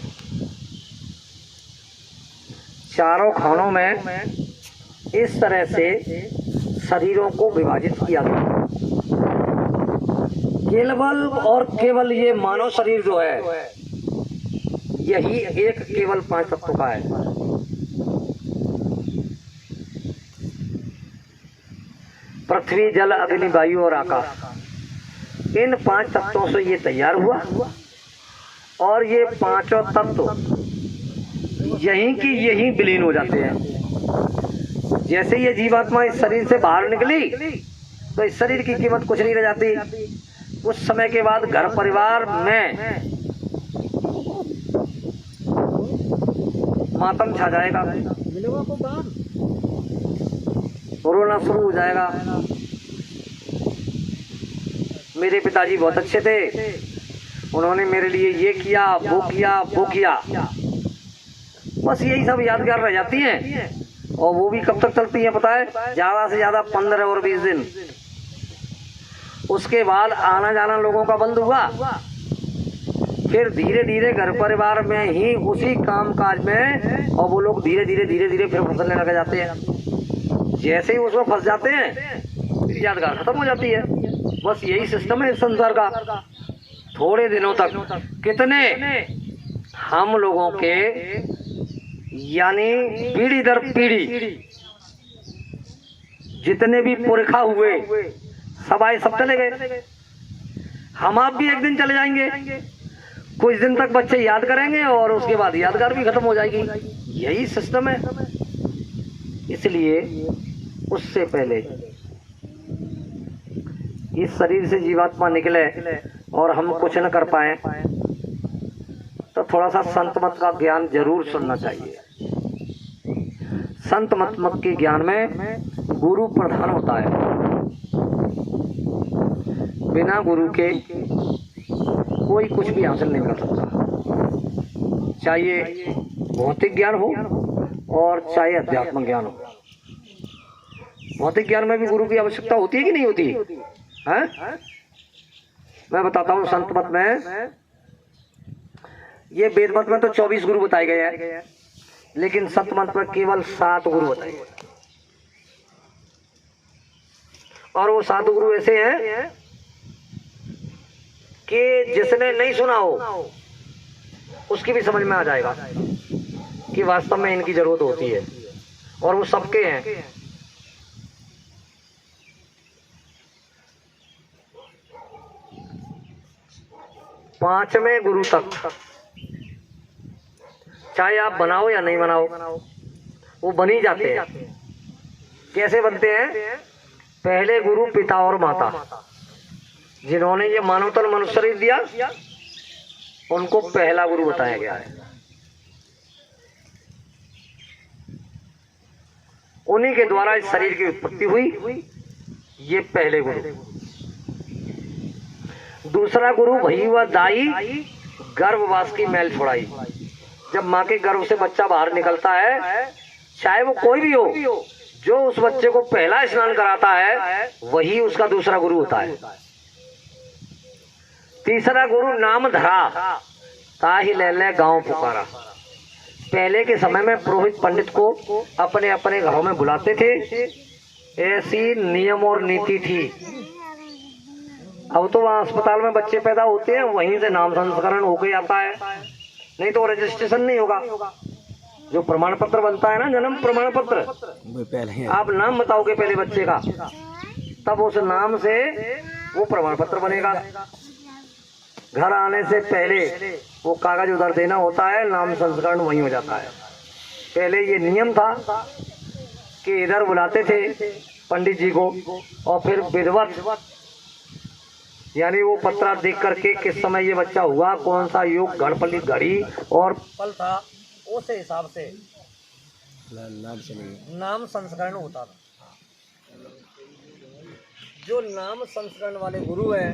चारों खानों में इस तरह से शरीरों को विभाजित किया था। केवल और केवल ये मानव शरीर जो है, यही एक केवल 5 तत्वों का है। पृथ्वी, जल, अग्नि, वायु और आकाश, इन 5 तत्वों से ये तैयार हुआ। और ये पांचों तत्व यहीं की यहीं विलीन हो जाते हैं। जैसे ये जीवात्मा इस शरीर से बाहर निकली तो इस शरीर की कीमत कुछ नहीं रह जाती। कुछ समय के बाद घर परिवार में मातम छा जाएगा, रोना शुरू हो जाएगा। मेरे पिताजी बहुत अच्छे थे, उन्होंने मेरे लिए ये किया, वो किया, वो किया। बस यही सब यादगार रह जाती हैं। और वो भी कब तक चलती हैं पता है? ज्यादा से ज्यादा 15 और 20 दिन। उसके बाद आना जाना लोगों का बंद हुआ। फिर धीरे धीरे घर परिवार में ही उसी काम काज में, और वो लोग धीरे धीरे फिर फंसने लग जाते हैं। जैसे ही उसमें फंस जाते हैं फिर यादगार खत्म हो जाती है। बस यही सिस्टम है इस संसार का। थोड़े दिनों तक कितने हम लोगों के, यानी पीढ़ी दर पीढ़ी जितने भी पुरखा हुए सब आए, सब चले गए। हम आप भी एक दिन चले जाएंगे। कुछ दिन तक बच्चे याद करेंगे और उसके बाद यादगार भी खत्म हो जाएगी। यही सिस्टम है। इसलिए उससे पहले इस शरीर से जीवात्मा निकले और हम कुछ न कर पाए तो थोड़ा सा संत मत का ज्ञान जरूर सुनना चाहिए। संत मत के ज्ञान में गुरु प्रधान होता है। बिना गुरु के कोई कुछ भी हासिल नहीं कर सकता, चाहे भौतिक ज्ञान हो और चाहे अध्यात्म ज्ञान हो। भौतिक ज्ञान में भी गुरु की आवश्यकता होती है कि नहीं होती है? मैं बताता हूँ। संत मत में, ये वेद मत में तो 24 गुरु बताए गए हैं, लेकिन संत मत में केवल 7 गुरु बताए गए। और वो 7 गुरु ऐसे हैं कि जिसने नहीं सुना हो उसकी भी समझ में आ जाएगा कि वास्तव में इनकी जरूरत होती है। और वो सबके हैं। पांचवें गुरु तक चाहे आप बनाओ या नहीं बनाओ, वो बन ही जाते हैं। कैसे बनते हैं? पहले गुरु पिता और माता, जिन्होंने ये मानव तन मनुष्य शरीर दिया, उनको पहला गुरु बताया गया है। उन्हीं के द्वारा इस शरीर की उत्पत्ति हुई। ये पहले गुरु। दूसरा गुरु भई व दाई गर्भवास की मैल छुड़ाई। जब माँ के गर्भ से बच्चा बाहर निकलता है, चाहे वो कोई भी हो, जो उस बच्चे को पहला स्नान कराता है वही उसका दूसरा गुरु होता है। तीसरा गुरु नाम धरा ताहि ले गांव पुकारा। पहले के समय में पुरोहित पंडित को अपने अपने घरों में बुलाते थे, ऐसी नियम और नीति थी। अब तो वहाँ अस्पताल में बच्चे पैदा होते हैं, वहीं से नाम संस्करण होके आता है, नहीं तो रजिस्ट्रेशन नहीं होगा। जो प्रमाण पत्र बनता है ना, जन्म प्रमाण पत्र, आप नाम बताओगे पहले बच्चे का, तब उस नाम से वो प्रमाण पत्र बनेगा। घर आने से पहले वो कागज उधर देना होता है, नाम संस्करण वहीं हो जाता है। पहले ये नियम था कि इधर बुलाते थे पंडित जी को, और फिर विधिवत, यानी वो पत्रा देख करके किस समय ये बच्चा हुआ, कौन सा योग घड़पली घड़ी और पल था, उस हिसाब से नाम संस्करण होता था। जो नाम संस्करण वाले गुरु हैं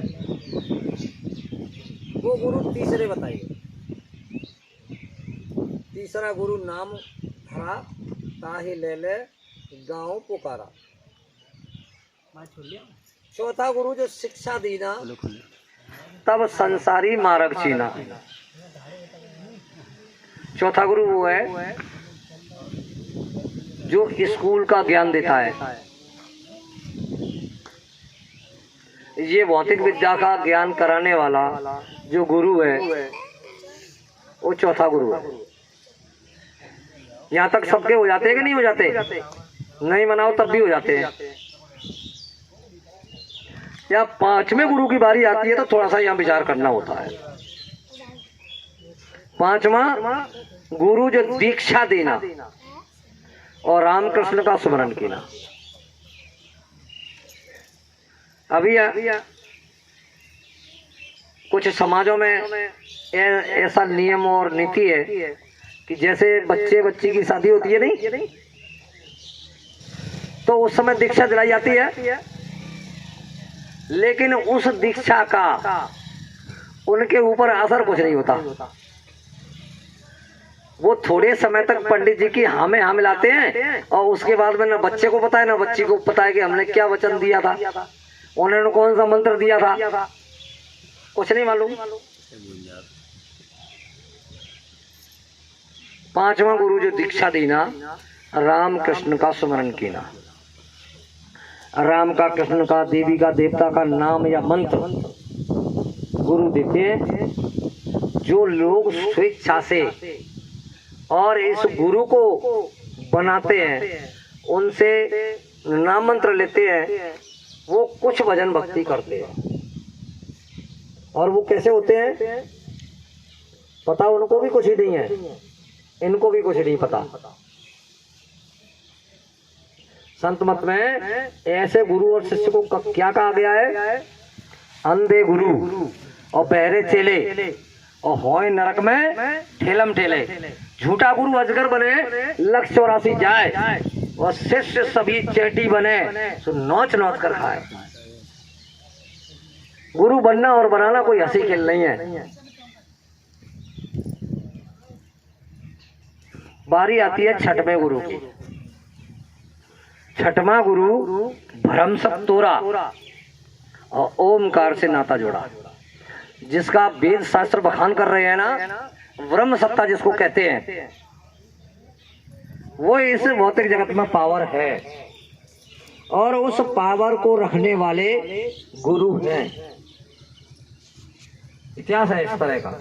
वो गुरु तीसरे बताइए। तीसरा गुरु नाम धरा ताहि ले गांव पुकारा। चौथा गुरु जो शिक्षा दीना तब संसारी मार्ग चीना। चौथा गुरु वो है जो स्कूल का ज्ञान देता है। ये भौतिक विद्या का ज्ञान कराने वाला जो गुरु है वो चौथा गुरु है। यहाँ तक सबके हो जाते हैं कि नहीं हो जाते? नहीं मनाओ तब भी हो जाते हैं। या पांचवें गुरु की बारी आती है तो थोड़ा सा यहाँ विचार करना होता है। पांचवा गुरु जो दीक्षा देना और रामकृष्ण का स्मरण करना। अभी कुछ समाजों में ऐसा नियम और नीति है कि जैसे बच्चे बच्ची की शादी होती है नहीं, तो उस समय दीक्षा दिलाई जाती है, लेकिन उस दीक्षा का उनके ऊपर असर कुछ नहीं होता। वो थोड़े समय तक पंडित जी की हाँ में हाँ मिलाते हैं और उसके बाद में ना बच्चे को पता है ना बच्ची को पता है कि हमने क्या वचन दिया था। उन्होंने कौन सा मंत्र दिया था? कुछ नहीं मालूम। पांचवा गुरु जो दीक्षा दी ना, राम कृष्ण का स्मरण कीना। राम का, कृष्ण का, देवी का, देवता का नाम या मंत्र गुरु देते हैं। जो लोग स्वेच्छा से और इस गुरु को बनाते हैं, उनसे नाम मंत्र लेते हैं, वो कुछ भजन भक्ति करते हैं। और वो कैसे होते हैं पता उनको भी कुछ ही नहीं है, इनको भी कुछ नहीं पता। संत मत में ऐसे गुरु और शिष्य को क्या कहा गया है? अंधे गुरु और बहरे चेले और होए नरक में ठेलम ठेले। झूठा गुरु अजगर बने, 184 जाए, और शिष्य सभी चेटी बने, तो नोच नोच कर खाए। गुरु बनना और बनाना कोई हंसी खेल नहीं है। बारी आती है छठवें गुरु की। छठवां गुरु भ्रम सब तोरा और ओमकार से नाता जोड़ा। जिसका वेद शास्त्र बखान कर रहे हैं ना, ब्रह्म सत्ता जिसको कहते हैं, वो इस भौतिक जगत में पावर है और उस पावर को रखने वाले गुरु हैं। इतिहास है इस तरह का।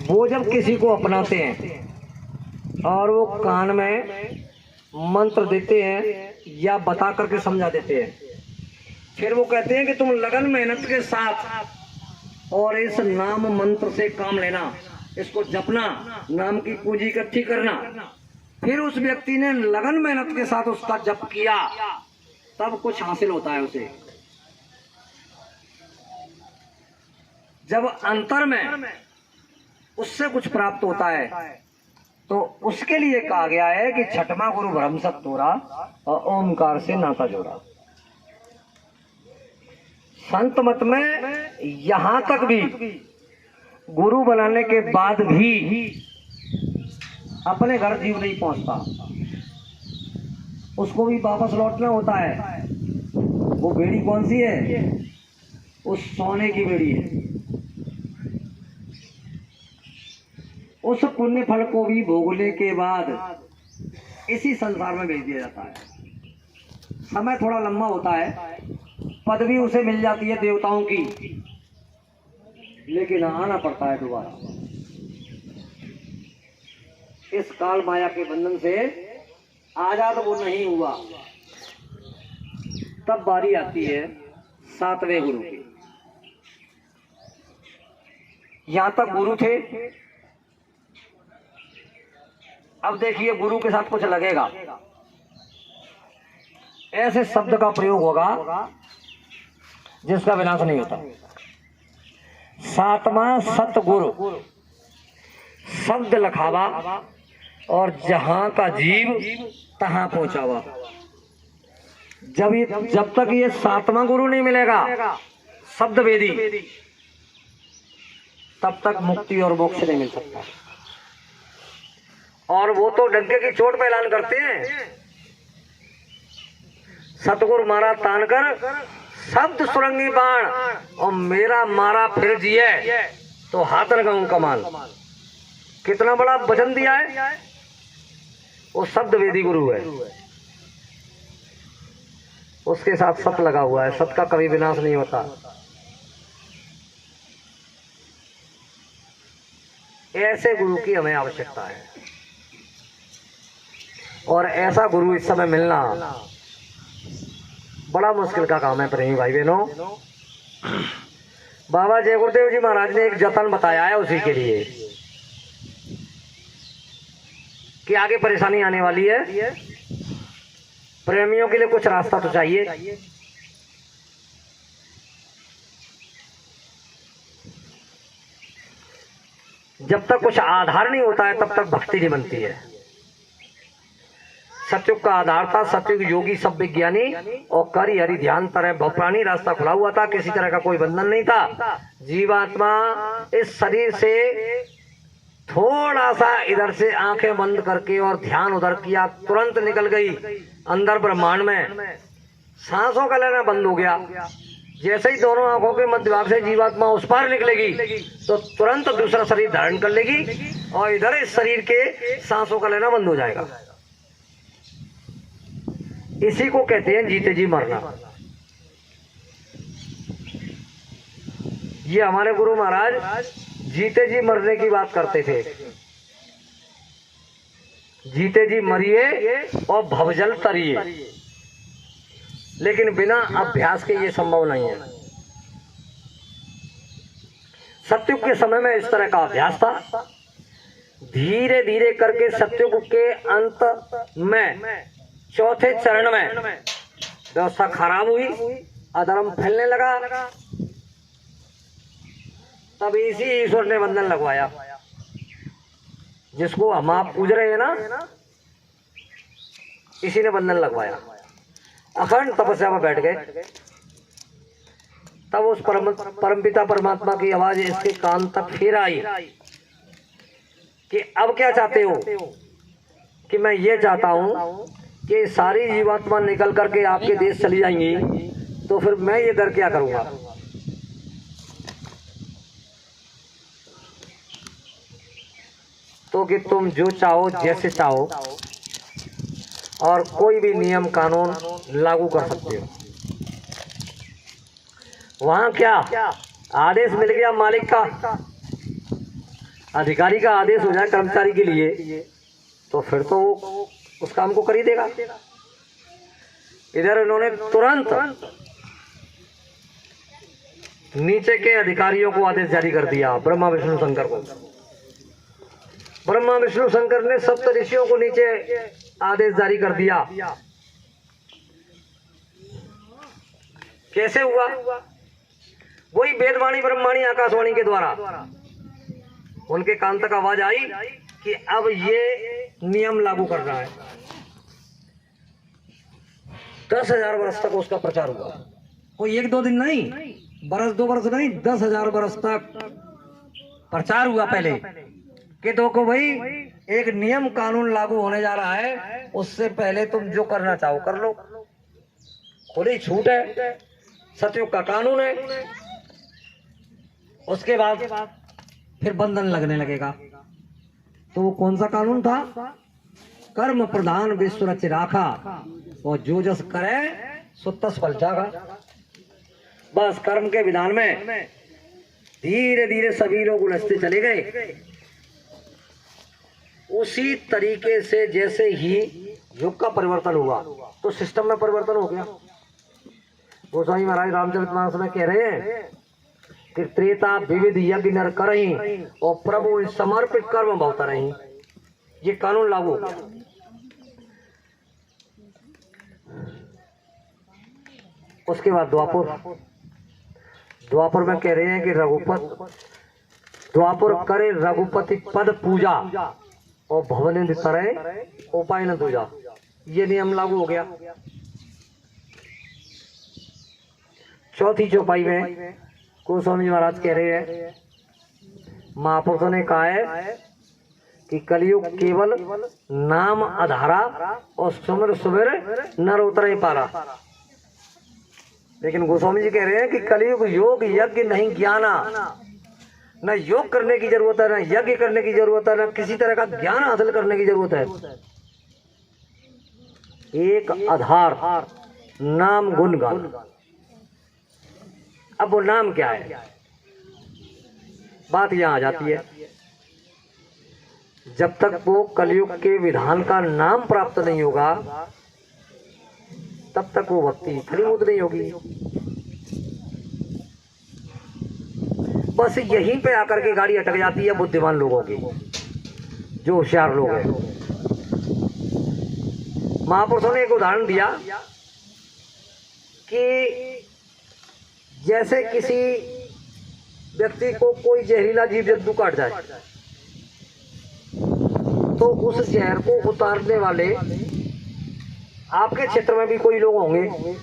वो जब किसी को अपनाते हैं और वो कान में मंत्र देते हैं या बता करके समझा देते हैं, फिर वो कहते हैं कि तुम लगन मेहनत के साथ और इस नाम मंत्र से काम लेना, इसको जपना, नाम की पूंजी इकट्ठी करना। फिर उस व्यक्ति ने लगन मेहनत के साथ उसका जप किया, तब कुछ हासिल होता है उसे। जब अंतर में उससे कुछ प्राप्त होता है, तो उसके लिए कहा गया है कि छठवां गुरु ब्रह्म सब तोरा और ओमकार से नाता जोड़ा। संत मत में यहां तक भी गुरु बनाने के बाद भी अपने घर जीव नहीं पहुंचता, उसको भी वापस लौटना होता है। वो बेड़ी कौन सी है? उस सोने की बेड़ी है। उस पुण्य फल को भी भोगने के बाद इसी संसार में भेज दिया जाता है। समय थोड़ा लंबा होता है, पदवी उसे मिल जाती है देवताओं की, लेकिन आना पड़ता है दोबारा। इस काल माया के बंधन से आजाद वो नहीं हुआ। तब बारी आती है सातवें गुरु की। यहां तक गुरु थे। अब देखिए गुरु के साथ कुछ लगेगा, ऐसे शब्द का प्रयोग होगा जिसका विनाश नहीं होता। सातवां सतगुरु शब्द लखावा और जहां का जीव तहां पहुंचावा। जब तक ये सातवां गुरु नहीं मिलेगा शब्द वेदी, तब तक मुक्ति और मोक्ष नहीं मिल सकता। और वो तो डंके की चोट पे ऐलान करते हैं, सतगुरु मारा तान कर शब्द सुरंगी बाण और मेरा मारा फिर जिए तो हाथ लगाऊं कमान। कितना बड़ा वचन दिया है। वो शब्द वेदी गुरु है, उसके साथ सत लगा हुआ है। सत का कभी विनाश नहीं होता। ऐसे गुरु की हमें आवश्यकता है और ऐसा गुरु इस समय मिलना बड़ा मुश्किल का काम है। प्रेमी भाई बहनों, बाबा जय गुरुदेव जी महाराज ने एक जतन बताया है उसी के लिए कि आगे परेशानी आने वाली है। प्रेमियों के लिए कुछ रास्ता तो चाहिए। जब तक कुछ आधार नहीं होता है तब तक भक्ति नहीं बनती है। सतयुग का आधार था, सतयुग योगी सब विज्ञानी और करी हरि ध्यान तरह भवप्राणी, रास्ता खुला हुआ था, किसी तरह का कोई बंधन नहीं था। जीवात्मा इस शरीर से थोड़ा सा इधर से आंखें बंद करके और ध्यान उधर किया, तुरंत निकल गई अंदर ब्रह्मांड में। सांसों का लेना बंद हो गया। जैसे ही दोनों आंखों के मध्य भाग से जीवात्मा उस पार निकलेगी तो तुरंत दूसरा शरीर धारण कर लेगी और इधर इस शरीर के सांसों का लेना बंद हो जाएगा। इसी को कहते हैं जीते जी मरना। ये हमारे गुरु महाराज जीते जी मरने की बात करते थे। जीते जी मरिए और भवजल तरिए, लेकिन बिना अभ्यास के ये संभव नहीं है। सतयुग के समय में इस तरह का अभ्यास था। धीरे धीरे करके सतयुग के अंत में चौथे चरण में व्यवस्था खराब हुई, अधर्म फैलने लगा। तब इसी ईश्वर ने बंधन लगवाया, जिसको हम आप पूज रहे हैं ना, इसी ने बंधन लगवाया। अखंड तपस्या में बैठ गए। तब उस परमपिता परमात्मा की आवाज इसके कान तक फिर आई कि अब क्या चाहते हो? कि मैं ये चाहता हूं कि सारी जीवात्मा निकल करके आपके देश चली जाएंगी, तो फिर मैं ये कर क्या करूंगा? तो कि तुम जो चाहो जैसे चाहो और कोई भी नियम कानून लागू कर सकते हो। वहां क्या आदेश मिल गया मालिक का, अधिकारी का आदेश हो जाए कर्मचारी के लिए, तो फिर तो वो उस काम को कर ही देगा। इधर इन्होंने तुरंत नीचे के अधिकारियों को आदेश जारी कर दिया, ब्रह्मा विष्णु शंकर को। ब्रह्मा विष्णु शंकर ने सप्त ऋषियों को नीचे आदेश जारी कर दिया। कैसे हुआ? वही वेदवाणी ब्रह्मवाणी आकाशवाणी के द्वारा उनके कान तक आवाज आई कि अब ये नियम लागू करना है। 10,000 वर्ष तक उसका प्रचार हुआ। कोई 1-2 दिन नहीं, बरस 2 वर्ष नहीं, 10,000 वर्ष तक प्रचार हुआ। पहले कि देखो भाई, एक नियम कानून लागू होने जा रहा है, उससे पहले तुम जो करना चाहो कर लो, खुली छूट है, सतयुग का कानून है। उसके बाद फिर बंधन लगने लगेगा। तो वो कौन सा कानून था? कर्म प्रधान विश्व रच राखा, और जो जस करे सो तस फल जागा। बस कर्म के विधान में धीरे धीरे सभी लोग उलझते चले गए। उसी तरीके से जैसे ही युग का परिवर्तन हुआ तो सिस्टम में परिवर्तन हो गया। गोस्वामी महाराज रामचरितमानस में कह रहे हैं कि त्रेता विविध यज्ञ नर करहीं और प्रभु समर्पित कर्म बहुत रही। ये कानून लागू हो गया। उसके बाद द्वापर में कह रहे हैं कि द्वापर करे रघुपति पद पूजा और भवनिंद तरह उपाय न दूजा। ये नियम लागू हो गया। चौथी चौपाई में गोस्वामी महाराज कह रहे हैं, महापुरुषों ने कहा है कि कलयुग केवल नाम आधारा और सुमिर सुमिर नर उतरे पारा। लेकिन गोस्वामी जी कह रहे हैं कि कलयुग योग यज्ञ नहीं ज्ञाना। न योग करने की जरूरत है, न यज्ञ करने की जरूरत है, न किसी तरह का ज्ञान हासिल करने की जरूरत है। एक आधार नाम गुणगान। अब वो नाम क्या है? बात यहां आ जाती है, जब तक वो कलयुग के विधान का नाम प्राप्त नहीं होगा तब तक वो भक्ति फलीभूत नहीं होगी। बस यहीं पे आकर के गाड़ी अटक जाती है बुद्धिमान लोगों की, जो होशियार लोग हैं। महापुरुषों ने एक उदाहरण दिया कि जैसे किसी व्यक्ति को कोई जहरीला जीव जंतु काट जाए तो उस जहर को उतारने वाले आपके क्षेत्र में भी कोई लोग होंगे।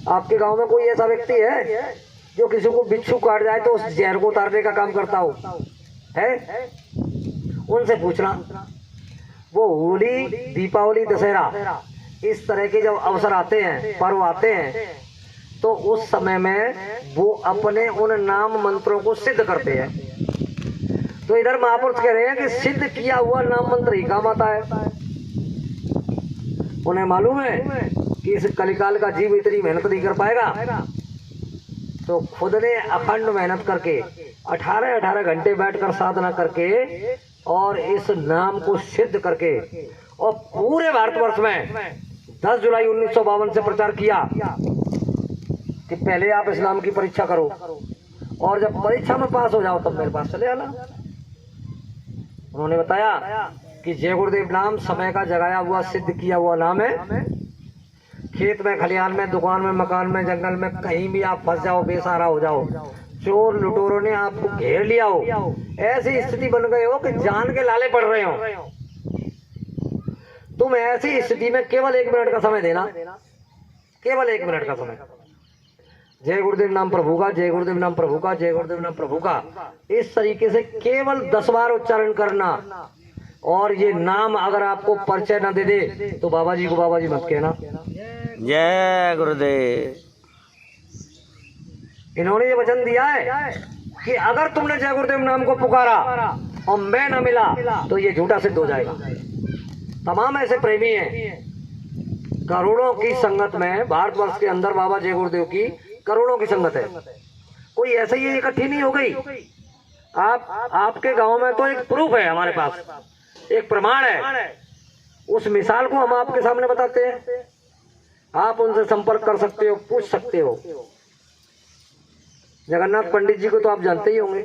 आपके गांव में कोई ऐसा व्यक्ति है जो किसी को बिच्छू काट जाए तो उस जहर को उतारने का काम करता हो? है? उनसे पूछना। वो होली, दीपावली, दशहरा इस तरह के जब अवसर आते हैं, पर्व आते हैं, तो उस समय में वो अपने उन नाम मंत्रों को सिद्ध करते हैं। तो इधर महापुरुष कह रहे हैं कि सिद्ध किया हुआ नाम मंत्र ही काम आता है। उन्हें मालूम है कि इस कलिकाल का जीव इतनी मेहनत नहीं कर पाएगा, तो खुद ने अखंड मेहनत करके 18 घंटे बैठकर साधना करके और इस नाम को सिद्ध करके और पूरे भारतवर्ष में 10 जुलाई 1952 से प्रचार किया कि पहले आप इस नाम की परीक्षा करो और जब परीक्षा में पास हो जाओ तब मेरे पास चले आना। उन्होंने बताया कि जय गुरुदेव नाम समय का जगाया हुआ सिद्ध किया हुआ नाम है। खेत में, खलिहान में, दुकान में, मकान में, जंगल में, कहीं भी आप फंस जाओ, बेसहारा हो जाओ, चोर लुटेरों ने आपको घेर लिया हो, ऐसी स्थिति बन गए हो कि जान के लाले पड़ रहे हो, तुम ऐसी स्थिति में केवल 1 मिनट का समय देना, केवल 1 मिनट का समय। जय गुरुदेव नाम प्रभु का, जय गुरुदेव नाम प्रभु का, जय गुरुदेव नाम प्रभु का, इस तरीके से केवल 10 बार उच्चारण करना। और ये नाम अगर आपको परिचय न दे दे तो बाबा जी को बाबा जी मत कहना। जय गुरुदेव। इन्होंने ये वचन दिया है कि अगर तुमने जय गुरुदेव नाम को पुकारा और मैं न मिला तो ये झूठा सिद्ध हो जाएगा। तमाम ऐसे प्रेमी हैं, करोड़ों की संगत में, भारतवर्ष के अंदर बाबा जय गुरुदेव की करोड़ों की संगत है, कोई ऐसे ही इकट्ठी नहीं हो गई। आपके गांव में तो एक प्रूफ है, हमारे पास एक प्रमाण है, उस मिसाल को हम आपके सामने बताते हैं। आप उनसे संपर्क कर सकते हो, पूछ सकते हो। जगन्नाथ पंडित जी को तो आप जानते ही होंगे,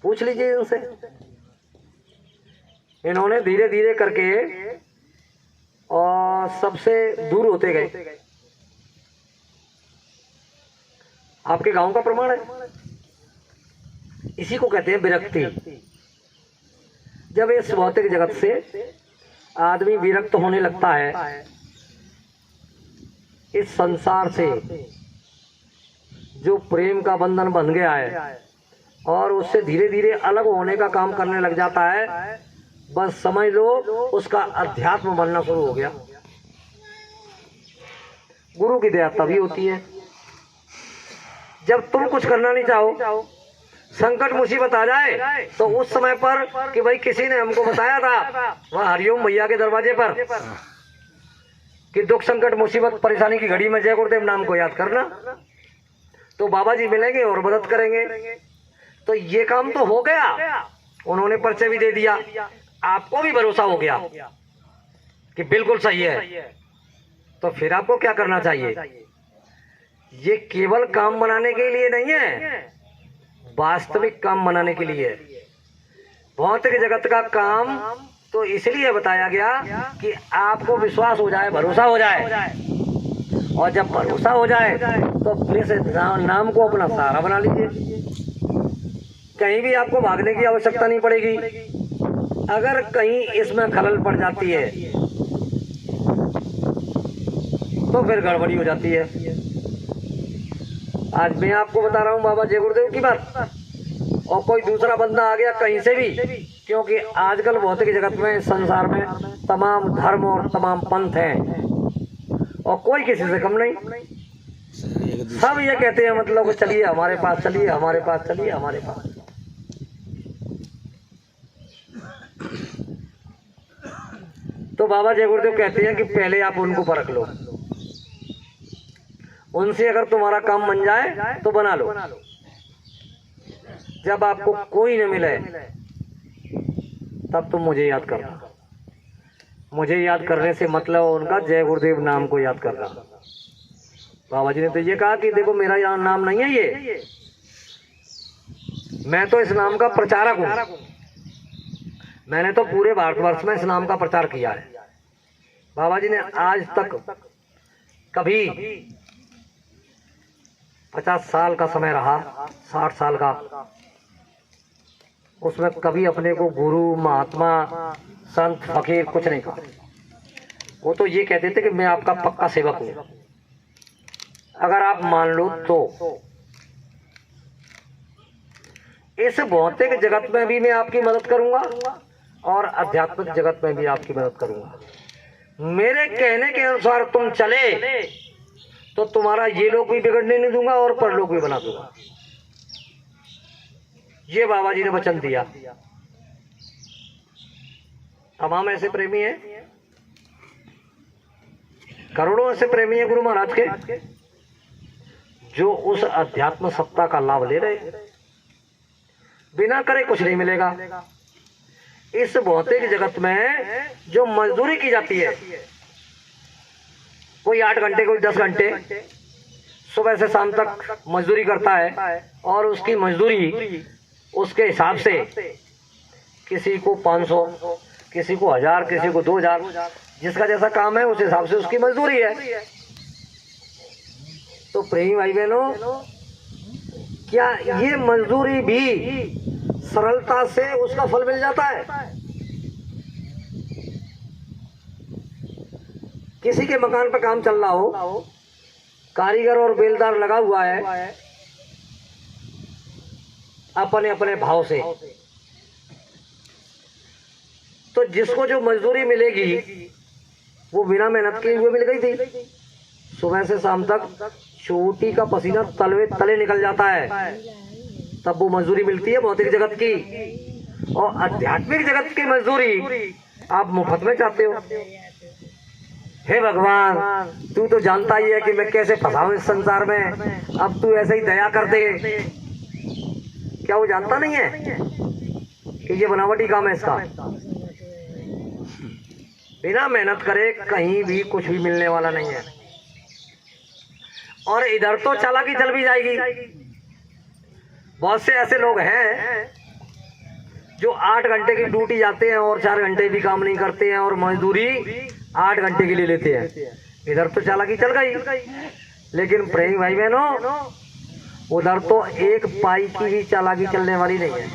पूछ लीजिए उनसे। इन्होंने धीरे धीरे करके और सबसे दूर होते गए। आपके गांव का प्रमाण है। इसी को कहते हैं विरक्ति। जब इस भौतिक जगत से आदमी विरक्त होने लगता है, इस संसार से जो प्रेम का बंधन बन गया है और उससे धीरे धीरे अलग होने का काम करने लग जाता है, बस समझ लो उसका अध्यात्म बनना शुरू हो गया। गुरु की दया तभी होती है जब तुम कुछ करना नहीं चाहो, संकट मुसीबत आ जाए तो उस समय पर कि भाई किसी ने हमको बताया था वह हरिओम भैया के दरवाजे पर कि दुख संकट मुसीबत परेशानी की घड़ी में जय गुरुदेव नाम को याद करना तो बाबा जी मिलेंगे और मदद करेंगे। तो ये काम तो हो गया, उन्होंने परिचय भी दे दिया, आपको भी भरोसा हो गया कि बिल्कुल सही है। तो फिर आपको क्या करना चाहिए? ये केवल काम बनाने के लिए नहीं है, वास्तविक काम बनाने के लिए। भौतिक जगत का काम तो इसलिए बताया गया कि आपको विश्वास हो जाए, भरोसा हो जाए, और जब भरोसा हो जाए तो फिर से नाम को अपना सहारा बना लीजिए। कहीं भी आपको भागने की आवश्यकता नहीं पड़ेगी। अगर कहीं इसमें खलल पड़ जाती है तो फिर गड़बड़ी हो जाती है। आज मैं आपको बता रहा हूँ बाबा जय गुरुदेव की बात, और कोई दूसरा बंदा आ गया कहीं से भी, क्योंकि आजकल भौतिक जगत में, संसार में तमाम धर्म और तमाम पंथ हैं और कोई किसी से कम नहीं। सब ये कहते हैं मतलब चलिए हमारे पास, चलिए हमारे पास, चलिए हमारे पास। तो बाबा जय गुरुदेव कहते हैं कि पहले आप उनको परख लो, उनसे अगर तुम्हारा काम बन जाए तो बना लो। जब आपको कोई न मिले तब तुम मुझे याद करना। मुझे याद करने से मतलब उनका जय गुरुदेव नाम को याद करना। बाबा जी ने तो ये कहा कि देखो मेरा यहाँ नाम नहीं है, ये मैं तो इस नाम का प्रचारक हूँ। मैंने तो पूरे भारतवर्ष में इस नाम का प्रचार किया है। बाबा जी ने आज तक कभी 50 साल का समय रहा, 60 साल का, उसमें कभी अपने को गुरु, महात्मा, संत, फकीर कुछ नहीं कहा। वो तो ये कहते थे कि मैं आपका पक्का सेवक हूं, अगर आप मान लो तो। इस भौतिक जगत में भी मैं आपकी मदद करूंगा और आध्यात्मिक जगत में भी आपकी मदद करूंगा। मेरे कहने के अनुसार तुम चले तो तुम्हारा ये लोग भी बिगड़ने नहीं दूंगा और परलोक भी बना दूंगा। ये बाबा जी ने वचन दिया। तमाम ऐसे प्रेमी हैं, करोड़ों ऐसे प्रेमी हैं गुरु महाराज के, जो उस अध्यात्म सत्ता का लाभ ले रहे। बिना करे कुछ नहीं मिलेगा। इस भौतिक जगत में जो मजदूरी की जाती है, कोई 8 घंटे कोई 10 घंटे सुबह से शाम तक मजदूरी करता है और उसकी मजदूरी उसके हिसाब से किसी को 500, किसी को 1000, किसी को 2000, जिसका जैसा काम है उस हिसाब से उसकी मजदूरी है। तो प्रेमी भाई बहनों, क्या ये मजदूरी भी सरलता से उसका फल मिल जाता है? किसी के मकान पर काम चल रहा हो, कारीगर और बेलदार लगा हुआ है अपने अपने भाव से, तो जिसको जो मजदूरी मिलेगी वो बिना मेहनत के हुए मिल गई थी। सुबह से शाम तक चोटी का पसीना तले निकल जाता है, तब वो मजदूरी मिलती है भौतिक जगत की। और आध्यात्मिक जगत की मजदूरी आप मुफ्त में चाहते हो। हे भगवान, तू तो जानता ही है कि मैं कैसे फंसा हूं इस संसार में, अब तू ऐसे ही दया कर दे। क्या वो जानता नहीं है कि ये बनावटी काम है इसका? बिना मेहनत करे कहीं भी कुछ भी मिलने वाला नहीं है। और इधर तो चालाकी चल भी जाएगी। बहुत से ऐसे लोग हैं जो 8 घंटे की ड्यूटी जाते हैं और 4 घंटे भी काम नहीं करते हैं और मजदूरी 8 घंटे के लिए लेते हैं। इधर तो चालाकी चल गई, लेकिन प्रेमी भाई बहनों, उधर तो एक पाई की भी चालाकी चलने वाली नहीं है।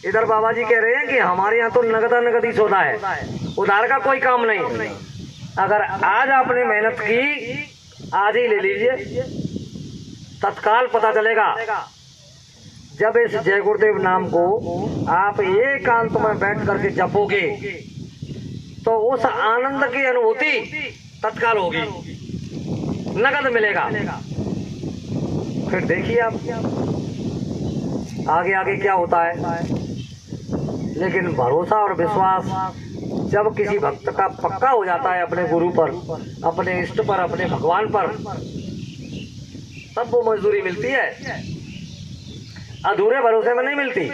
इधर बाबा जी कह रहे हैं कि हमारे यहाँ तो नगदी सौदा है, उधार का कोई काम नहीं। अगर आज आपने मेहनत की, आज ही ले लीजिए, तत्काल पता चलेगा। जब इस जय गुरुदेव नाम को आप एकांत में बैठ करके जपोगे तो उस आनंद की अनुभूति तत्काल होगी, नगद मिलेगा। फिर देखिए आप आगे आगे क्या होता है। लेकिन भरोसा और विश्वास जब किसी भक्त का पक्का हो जाता है अपने गुरु पर, अपने इष्ट पर, अपने भगवान पर, तब वो मजदूरी मिलती है, अधूरे भरोसे में नहीं मिलती।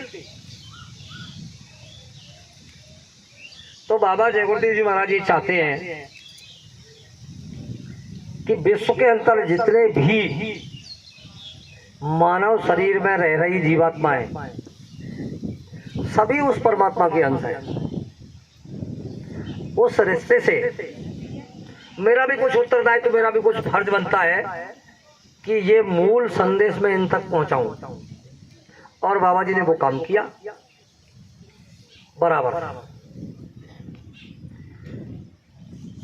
तो बाबा जय गुरुदेव जी महाराज जी चाहते हैं कि विश्व के अंदर जितने भी मानव शरीर में रह रही जीवात्माएं सभी उस परमात्मा के अंश हैं। उस रिश्ते से मेरा भी कुछ उत्तरदायित्व, मेरा भी कुछ फर्ज बनता है कि ये मूल संदेश में इन तक पहुंचाऊं। और बाबा जी ने वो काम किया बराबर।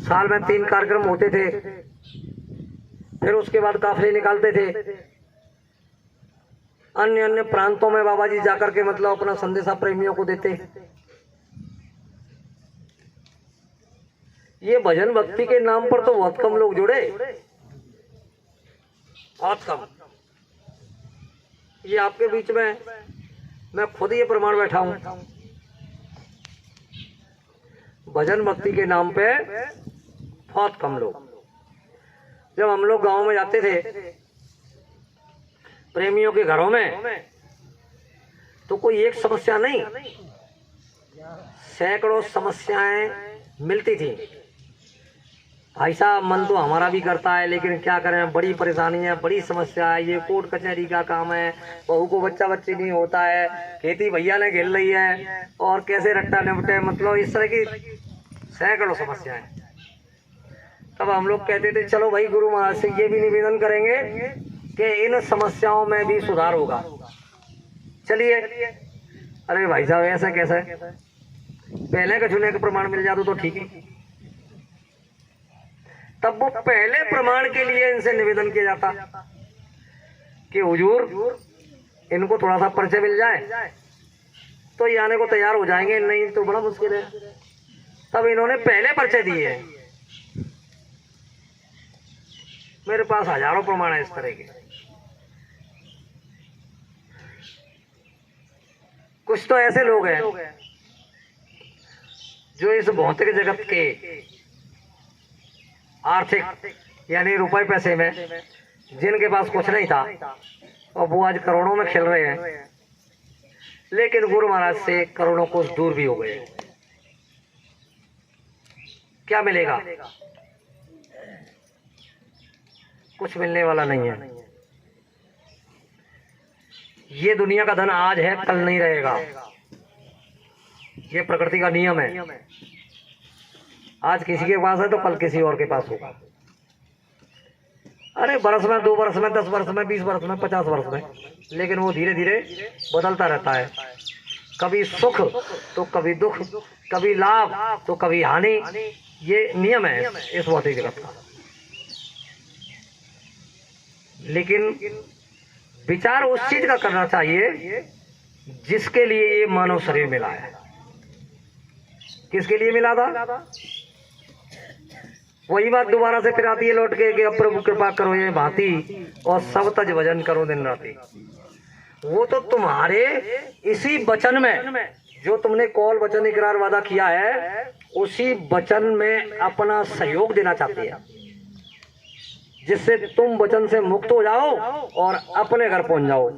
साल में 3 कार्यक्रम होते थे, फिर उसके बाद काफले निकालते थे। अन्य अन्य प्रांतों में बाबा जी जाकर के मतलब अपना संदेशा प्रेमियों को देते। ये भजन भक्ति के नाम पर तो बहुत कम लोग जुड़े, बहुत कम। ये आपके बीच में मैं खुद ये प्रमाण बैठा हूं, भजन भक्ति के नाम पे बहुत कम लोग। जब हम लोग गांव में जाते थे प्रेमियों के घरों में, तो कोई एक समस्या नहीं, सैकड़ों समस्याएं मिलती थी। भाई साहब, मन तो हमारा भी करता है, लेकिन क्या करें, बड़ी परेशानी है, बड़ी समस्या है, ये कोर्ट कचहरी का काम है, बहू को बच्चा बच्ची नहीं होता है, खेती भैया ने घेर ली है, और कैसे रट्टा निपटे, मतलब इस तरह की सैकड़ों समस्याएं। तब हम लोग कहते थे चलो भाई गुरु महाराज से ये भी निवेदन करेंगे कि इन समस्याओं में भी सुधार होगा। चलिए, अरे भाई साहब ऐसा कैसा है, पहले का छूने का प्रमाण मिल जाता तो ठीक है। तब वो पहले प्रमाण के लिए इनसे निवेदन किया जाता कि हुजूर इनको थोड़ा सा परिचय मिल जाए तो ये आने को तैयार हो जाएंगे, नहीं तो बड़ा मुश्किल है। तब इन्होंने पहले परिचय दिए हैं। मेरे पास हजारों प्रमाण है इस तरह के। कुछ तो ऐसे लोग हैं जो इस भौतिक जगत के आर्थिक यानी रुपए पैसे में जिनके पास कुछ नहीं था और वो आज करोड़ों में खेल रहे हैं, लेकिन गुरु महाराज से करोड़ों कोस दूर भी हो गए। क्या मिलेगा? कुछ मिलने वाला नहीं है। ये दुनिया का धन आज है, कल नहीं रहेगा। ये प्रकृति का नियम है। आज किसी के पास है तो कल किसी और के पास होगा। अरे बरस में, 2 वर्ष में, 10 वर्ष में, 20 वर्ष में, 50 वर्ष में, लेकिन वो धीरे धीरे बदलता रहता है। कभी सुख तो कभी दुख, कभी लाभ तो कभी हानि। ये नियम है इस भौतिक जगत का। लेकिन विचार उस चीज का करना चाहिए जिसके लिए ये मानव शरीर मिला है। किसके लिए मिला था? वही बात दोबारा से फिर आती है लौट के कि अब प्रभु कृपा करो ये भांति और सब तज भजन करो दिन राति। वो तो तुम्हारे इसी वचन में जो तुमने कौल वचन इकरार वादा किया है, उसी वचन में अपना सहयोग देना चाहते हैं, जिससे तुम वचन से मुक्त हो जाओ और अपने घर पहुंच जाओ,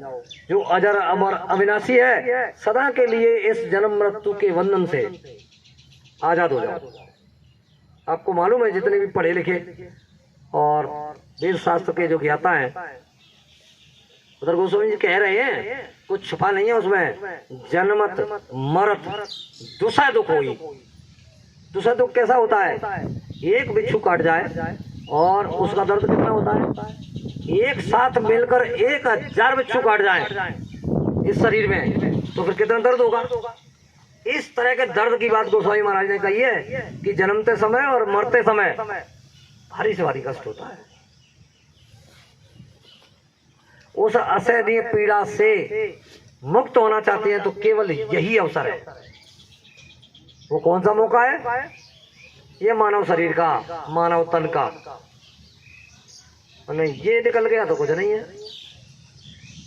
जो अजर अमर अविनाशी है, सदा के लिए इस जन्म मृत्यु के बंधन से आजाद हो जाओ। आपको मालूम है जितने भी पढ़े लिखे और वेद शास्त्र के जो ज्ञाता हैं, उधर गोस्वामी जी कह रहे हैं, कुछ छुपा नहीं है उसमें। जन्मत मरत दुसह दुख होई। दुसह दुख कैसा होता है? एक बिच्छू काट जाए और उसका दर्द कितना होता है? एक साथ मिलकर 1000 बिच्छू काट जाए इस शरीर में तो फिर कितना दर्द होगा? इस तरह के दर्द की बात गोस्वामी महाराज ने कही है कि जन्मते समय और मरते समय भारी से भारी कष्ट होता है। उस असहनीय पीड़ा से मुक्त होना चाहते हैं तो केवल यही अवसर है। वो कौन सा मौका है? ये मानव शरीर का, मानव तन का। नहीं, ये निकल गया तो कुछ नहीं है।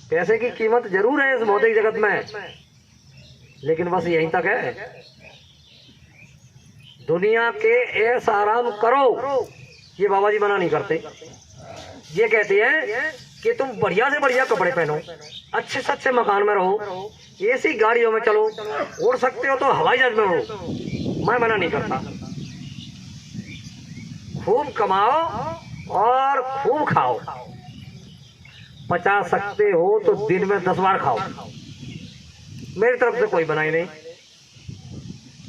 पैसे की कीमत जरूर है इस भौतिक जगत में, लेकिन बस यहीं तक है। दुनिया के ऐश आराम करो, ये बाबा जी मना नहीं करते। ये कहते हैं कि तुम बढ़िया से बढ़िया कपड़े पहनो, अच्छे से अच्छे मकान में रहो, ऐसी गाड़ियों में चलो, उड़ सकते हो तो हवाई जहाज में उड़ो। मैं मना नहीं करता। खूब कमाओ और खूब खाओ। पचा सकते हो तो दिन में 10 बार खाओ। मेरी तरफ से कोई बनाई नहीं,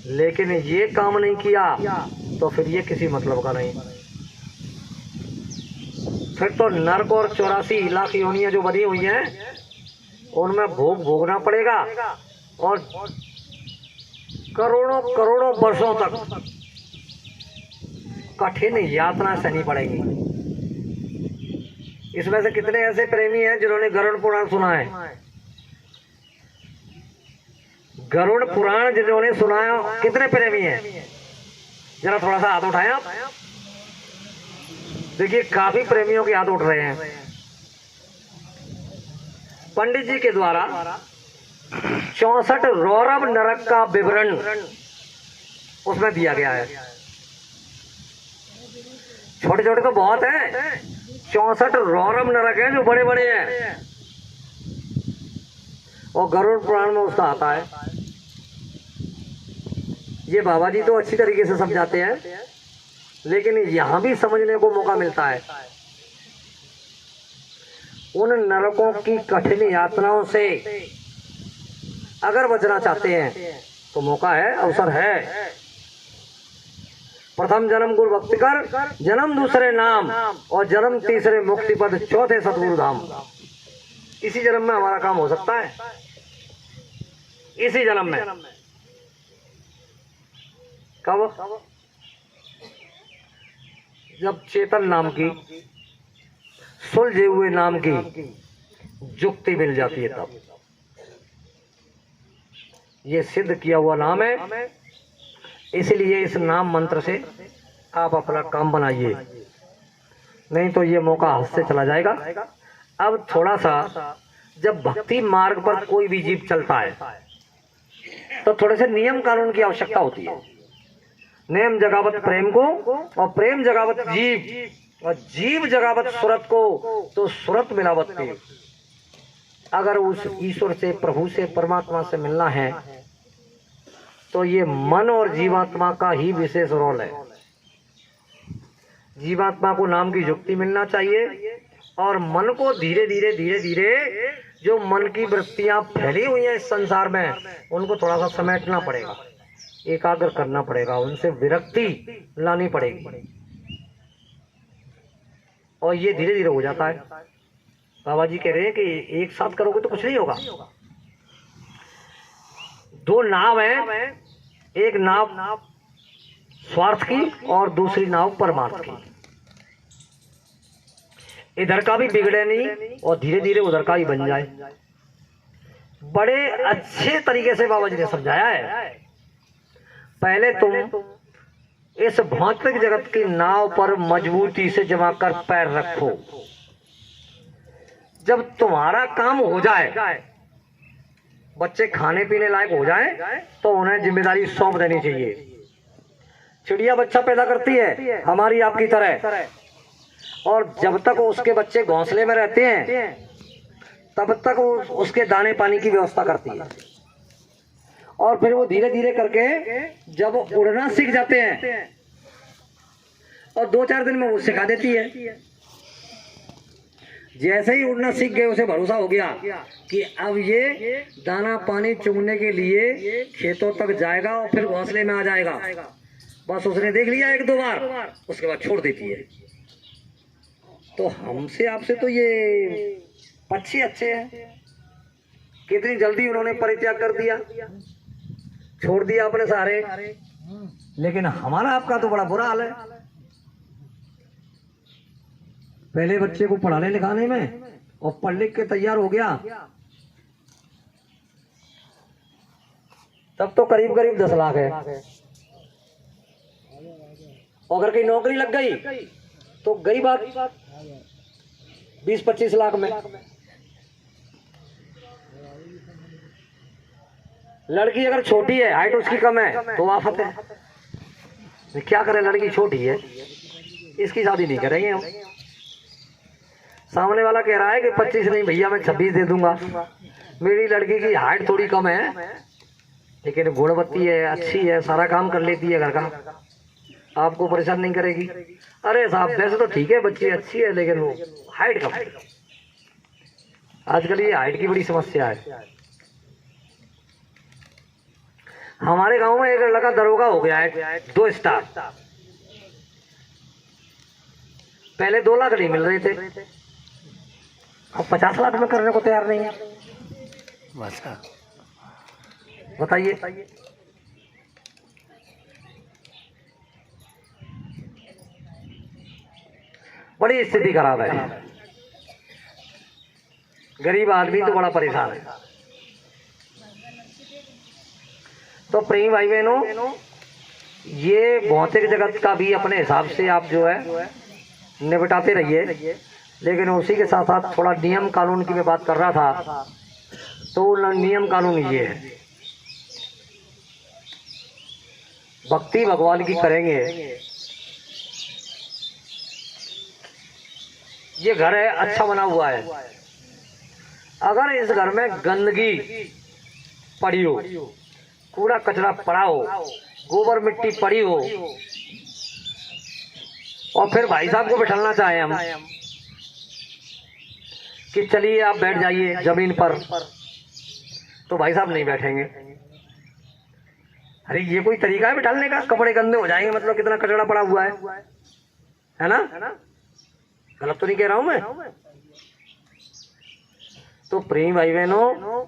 लेकिन ये काम नहीं किया तो फिर ये किसी मतलब का नहीं। फिर तो नरक और 84 लाख योनियां जो बनी हुई हैं उनमें भोग भोगना पड़ेगा और करोड़ों करोड़ों वर्षों तक कठिन यातना सहनी पड़ेगी। इसमें से कितने ऐसे प्रेमी हैं जिन्होंने गरुड़ पुराण सुना है? गरुड़ पुराण जिन्होंने सुना है, कितने प्रेमी हैं? जरा थोड़ा सा हाथ उठाएं आप। देखिए, काफी प्रेमियों के हाथ उठ रहे हैं। पंडित जी के द्वारा 64 रौरव नरक का विवरण उसमें दिया गया है। छोटे छोटे तो बहुत है, 64 रौरव नरक हैं जो बड़े बड़े हैं, और गरुड़ पुराण में उसका आता है। ये बाबा जी तो अच्छी तरीके से समझाते हैं, लेकिन यहां भी समझने को मौका मिलता है। उन नरकों की कठिन यातनाओं से अगर बचना चाहते हैं तो मौका है, अवसर है। प्रथम जन्म गुरु भक्ति कर, जन्म दूसरे नाम, और जन्म तीसरे मुक्ति पद, चौथे सतगुरु धाम। इसी जन्म में हमारा काम हो सकता है, इसी जन्म में। कब? जब चेतन नाम की, सुलझे हुए नाम की जुक्ति मिल जाती है, तब। ये सिद्ध किया हुआ नाम है। इसलिए इस नाम मंत्र से आप अपना काम बनाइए, नहीं तो ये मौका हाथ से चला जाएगा। अब थोड़ा सा, जब भक्ति मार्ग पर कोई भी जीव चलता है तो थोड़े से नियम कानून की आवश्यकता होती है। नेम जगावत प्रेम को, और प्रेम जगावत जीव, और जीव जगावत सुरत को, तो सुरत मिलावत देव। अगर उस ईश्वर से, प्रभु से, परमात्मा से मिलना है तो ये मन और जीवात्मा का ही विशेष रोल है। जीवात्मा को नाम की युक्ति मिलना चाहिए, और मन को धीरे धीरे जो मन की वृत्तियां फैली हुई हैं इस संसार में, उनको थोड़ा सा समेटना पड़ेगा, एकाग्र करना पड़ेगा, उनसे विरक्ति लानी पड़ेगी, और ये धीरे धीरे हो जाता है। बाबा जी कह रहे हैं कि एक साथ करोगे तो कुछ नहीं होगा। दो नाव है, एक नाव स्वार्थ की और दूसरी नाव परमार्थ की। इधर का भी बिगड़े नहीं और धीरे धीरे उधर का ही बन जाए। बड़े अच्छे तरीके से बाबा जी ने समझाया है। पहले तुम इस भौतिक जगत की नाव पर मजबूती से जमा कर पैर रखो। जब तुम्हारा काम हो जाए, बच्चे खाने पीने लायक हो जाए, तो उन्हें जिम्मेदारी सौंप देनी चाहिए। चिड़िया बच्चा पैदा करती है हमारी आपकी तरह, और जब तक उसके बच्चे घोंसले में रहते हैं तब तक उसके दाने पानी की व्यवस्था करती है, और फिर वो धीरे धीरे करके जब उड़ना सीख जाते हैं और 2-4 दिन में वो सिखा देती है। जैसे ही उड़ना सीख गए, उसे भरोसा हो गया कि अब ये दाना पानी चुगने के लिए खेतों तक जाएगा और फिर घोंसले में आ जाएगा। बस उसने देख लिया 1-2 बार, उसके बाद छोड़ देती है। तो हमसे आपसे तो ये पक्षी अच्छे हैं, कितनी जल्दी उन्होंने परित्याग कर दिया, छोड़ दिया अपने सारे। लेकिन हमारा आपका तो बड़ा बुरा हाल है। पहले बच्चे को पढ़ाने लिखाने में, और पढ़ लिख के तैयार हो गया तब तो करीब करीब 10 लाख है। अगर कहीं नौकरी लग गई तो गई बात 20-25 लाख में। लड़की अगर छोटी है, हाइट उसकी कम है, तो आफत है। क्या करें, लड़की छोटी है, इसकी शादी नहीं करेंगे हम। सामने वाला कह रहा है कि 25 नहीं भैया, मैं 26 दे दूंगा। मेरी लड़की की हाइट थोड़ी कम है, लेकिन गुणवत्ती है, अच्छी है, सारा काम कर लेती है घर का, आपको परेशान नहीं करेगी। अरे साहब, वैसे तो ठीक है, बच्ची अच्छी है, लेकिन वो हाइट कम है। आजकल ये हाइट की बड़ी समस्या है। हमारे गांव में एक लड़का दरोगा हो गया है, 2 स्टार। पहले 2 लाख नहीं मिल रहे थे, अब 50 लाख में करने को तैयार नहीं है। बताइए। बड़ी स्थिति खराब है, गरीब आदमी तो बड़ा परेशान है। तो प्रेमी भाई बहनों, ये भौतिक जगत का भी अपने हिसाब से आप जो है निपटाते रहिए, लेकिन उसी के साथ साथ थोड़ा नियम कानून की मैं बात कर रहा था। तो नियम कानून ये है, भक्ति भगवान की करेंगे। ये घर है, अच्छा बना हुआ है, अगर इस घर में गंदगी पड़ी हो, कूड़ा कचरा पड़ा हो, गोबर मिट्टी पड़ी हो, और फिर भाई साहब को बिठाना चाहे हम कि चलिए आप बैठ जाइए जमीन पर, तो भाई साहब नहीं बैठेंगे। अरे ये कोई तरीका है बिठाने का? कपड़े गंदे हो जाएंगे, मतलब कितना कचरा पड़ा हुआ है ना? गलत तो नहीं कह रहा हूं मैं? तो प्रेम भाई बहनों,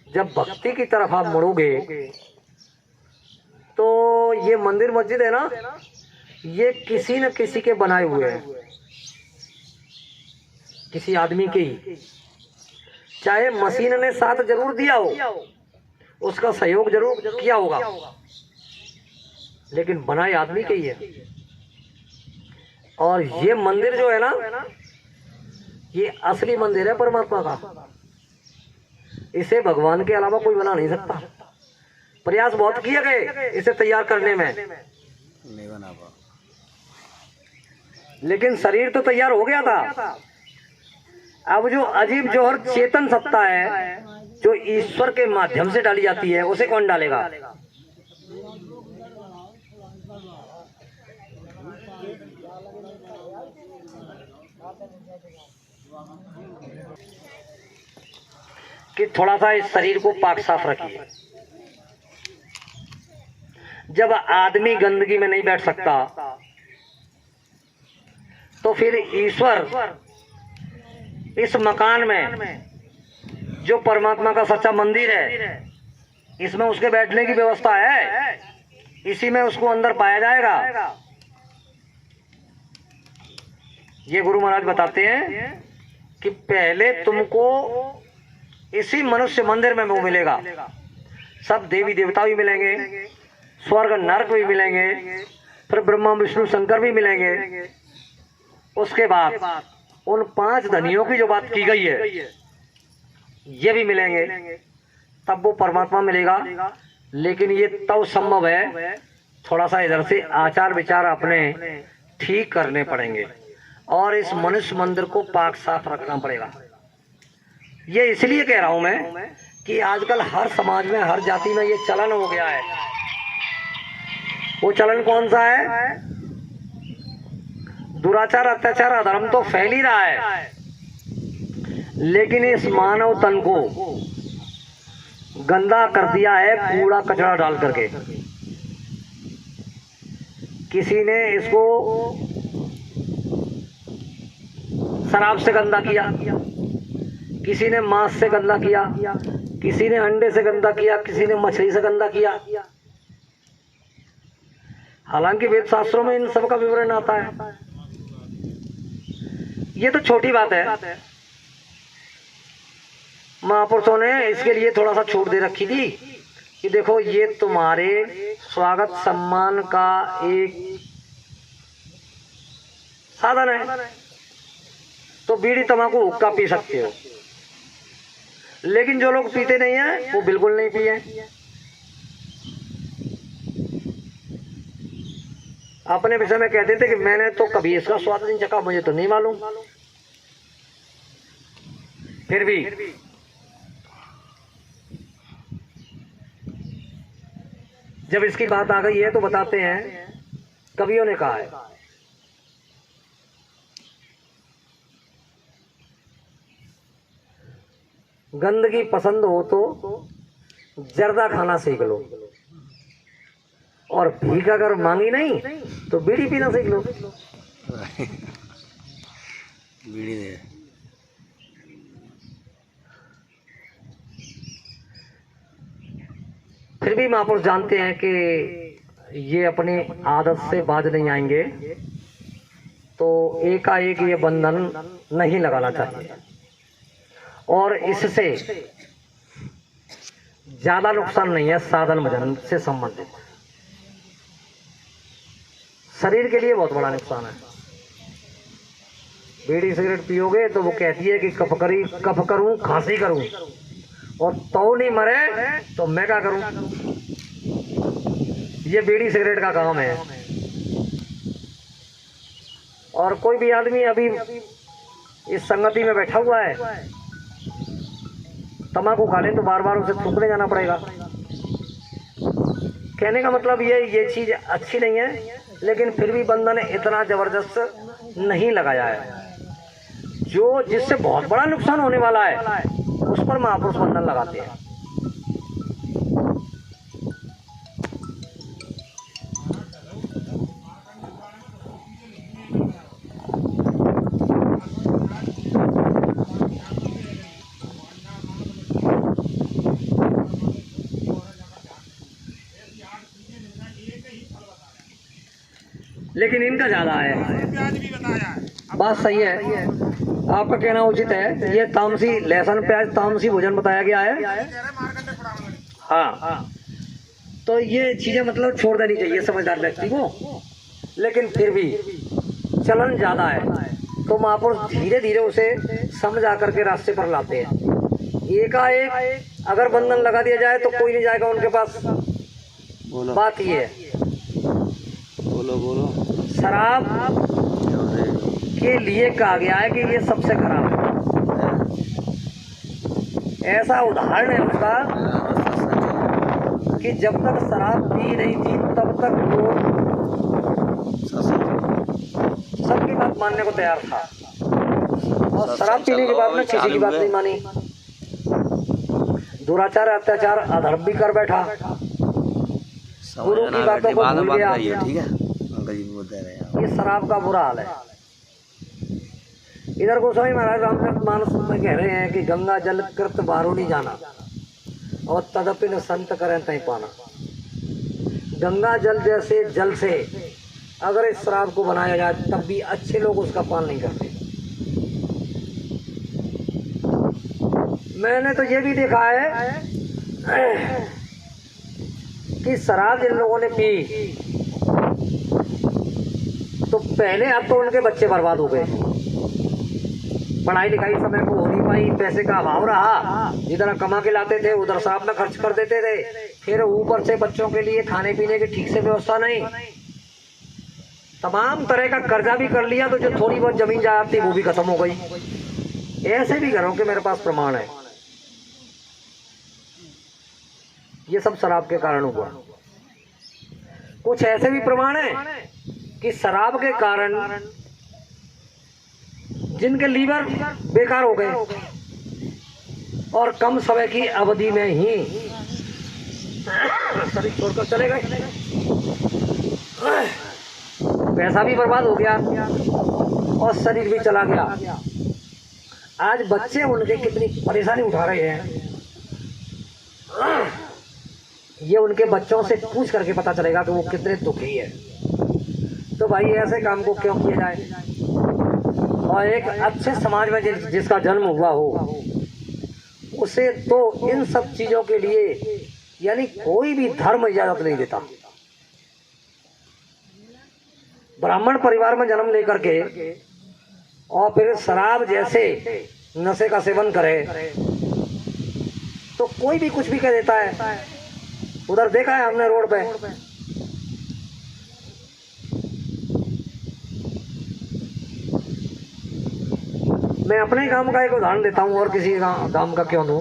जब भक्ति की तरफ आप मुड़ोगे तो ये मंदिर मस्जिद है ना, ये किसी न किसी के बनाए हुए हैं, किसी आदमी के ही। चाहे मशीन ने साथ जरूर दिया हो, उसका सहयोग जरूर किया होगा, लेकिन बनाई आदमी की है। और ये मंदिर जो है ना, ये असली मंदिर है परमात्मा का। इसे भगवान के अलावा कोई बना नहीं सकता। प्रयास बहुत किए गए इसे तैयार करने में, नहीं बना पा। लेकिन शरीर तो तैयार हो गया था। अब जो अजीब जौहर चेतन सत्ता है जो ईश्वर के माध्यम से डाली जाती है, उसे कौन डालेगा? कि थोड़ा सा इस शरीर को पाक साफ रखिए। जब आदमी गंदगी में नहीं बैठ सकता तो फिर ईश्वर इस मकान में जो परमात्मा का सच्चा मंदिर है, इसमें उसके बैठने की व्यवस्था है, इसी में उसको अंदर पाया जाएगा। ये गुरु महाराज बताते हैं कि पहले तुमको इसी मनुष्य मंदिर में वो मिलेगा। सब देवी देवता भी मिलेंगे, स्वर्ग नरक भी मिलेंगे, फिर ब्रह्मा विष्णु शंकर भी मिलेंगे। उसके बाद उन 5 धनियों की जो बात की गई है, ये भी मिलेंगे। तब वो परमात्मा मिलेगा। लेकिन ये तब संभव है, थोड़ा सा इधर से आचार विचार अपने ठीक करने पड़ेंगे और इस मनुष्य मंदिर को पाक साफ रखना पड़ेगा। ये इसलिए कह रहा हूं मैं कि आजकल हर समाज में, हर जाति में ये चलन हो गया है। वो चलन कौन सा है? दुराचार, अत्याचार, अधर्म तो फैल ही रहा है, लेकिन इस मानव तन को गंदा कर दिया है कूड़ा कचरा डाल करके। किसी ने इसको शराब से गंदा किया, किसी ने मांस से गंदा किया, किसी ने अंडे से गंदा किया, किसी ने मछली से गंदा किया। हालांकि वेद शास्त्रों में इन सब का विवरण आता है। ये तो छोटी बात है, महापुरुषों ने इसके लिए थोड़ा सा छूट दे रखी थी कि देखो ये तुम्हारे स्वागत सम्मान का एक साधन है, तो बीड़ी तंबाकू हुक्का पी सकते हो। लेकिन जो लोग पीते नहीं हैं वो बिल्कुल नहीं पिए। अपने विषय में कहते थे कि मैंने तो कभी इसका स्वाद नहीं चखा, मुझे तो नहीं मालूम। फिर भी जब इसकी बात आ गई है तो बताते हैं, कवियों ने कहा है गंदगी पसंद हो तो जर्दा खाना सीख लो, और भीख अगर मांगी नहीं तो बीड़ी पीना सीख लो। बीड़ी दे। फिर भी महापुरुष जानते हैं कि ये अपनी आदत से बाज नहीं आएंगे, तो एकाएक ये बंधन नहीं लगाना चाहिए। और इससे ज्यादा नुकसान नहीं है साधन भजन से संबंधित, शरीर के लिए बहुत बड़ा नुकसान है। बीड़ी सिगरेट पियोगे तो वो कहती है कि कफ करूं, खांसी करूं, और तो नहीं मरे तो मैं क्या करूं। ये बीड़ी सिगरेट का काम है। और कोई भी आदमी अभी इस संगति में बैठा हुआ है, तम्बाकू खा ले तो बार बार उसे थूकने जाना पड़ेगा। कहने का मतलब ये चीज अच्छी नहीं है, लेकिन फिर भी बंधन ने इतना जबरदस्त नहीं लगाया है। जो जिससे बहुत बड़ा नुकसान होने वाला है उस पर महापुरुष बंधन लगाते हैं। लेकिन इनका ज्यादा है। बात सही है, आपका कहना उचित है। ये तामसी लहसुन प्याज तामसी भोजन बताया गया है। हाँ, तो ये चीजें मतलब छोड़ देनी चाहिए समझदार व्यक्ति को। लेकिन फिर भी चलन ज्यादा है तो महापुरुष धीरे धीरे उसे समझा करके रास्ते पर लाते हैं। एकाएक अगर बंधन लगा दिया जाए तो कोई नहीं जाएगा उनके पास। बोलो बात ये है, बोलो बोलो। शराब के लिए कहा गया है कि ये सबसे खराब है। ऐसा उदाहरण है उसका कि जब तक शराब पी नहीं थी तब तक वो सबकी बात मानने को तैयार था, और शराब पीने के बाद में किसी की बात नहीं मानी। दुराचार अत्याचार अधर्म भी कर बैठा, गुरु की बातों को भूल गया। ठीक है, अंकल जी बोलते रहे। ये शराब का बुरा हाल है। इधर गोस्वामी महाराज रामचरितमानस में कह रहे हैं कि गंगा जल कृत बारो नहीं जाना और तदपि न संत करें तय पाना। गंगा जल जैसे जल से अगर इस शराब को बनाया जाए तब भी अच्छे लोग उसका पान नहीं करते। मैंने तो ये भी देखा है कि शराब जिन लोगों ने पी तो पहले अब तो उनके बच्चे बर्बाद हो गए, पढ़ाई लिखाई समय को हो नहीं पाई, पैसे का अभाव रहा, जितना कमा के लाते थे उधर शराब में खर्च कर देते थे, फिर ऊपर से बच्चों के लिए खाने पीने की ठीक से व्यवस्था नहीं, तमाम तरह का कर्जा भी कर लिया, तो जो थोड़ी बहुत जमीन जायदाद थी वो भी खत्म हो गई। ऐसे भी घरों के मेरे पास प्रमाण है। ये सब शराब के कारण हुआ। कुछ ऐसे भी प्रमाण है कि शराब के कारण जिनके लीवर बेकार हो गए और कम समय की अवधि में ही शरीर छोड़कर चले गए, पैसा भी बर्बाद हो गया और शरीर भी चला गया। आज बच्चे उनके कितनी परेशानी उठा रहे हैं, ये उनके बच्चों से पूछ करके पता चलेगा कि वो कितने दुखी है। तो भाई ऐसे काम को क्यों किया जाए। और एक अच्छे समाज में जिसका जन्म हुआ हो उसे तो इन सब चीजों के लिए यानी कोई भी धर्म इजाजत नहीं देता। ब्राह्मण परिवार में जन्म लेकर के और फिर शराब जैसे नशे का सेवन करे तो कोई भी कुछ भी कह देता है। उधर देखा है हमने रोड पे, मैं अपने गांव का एक उदाहरण देता हूँ और किसी गांव का क्यों दूं।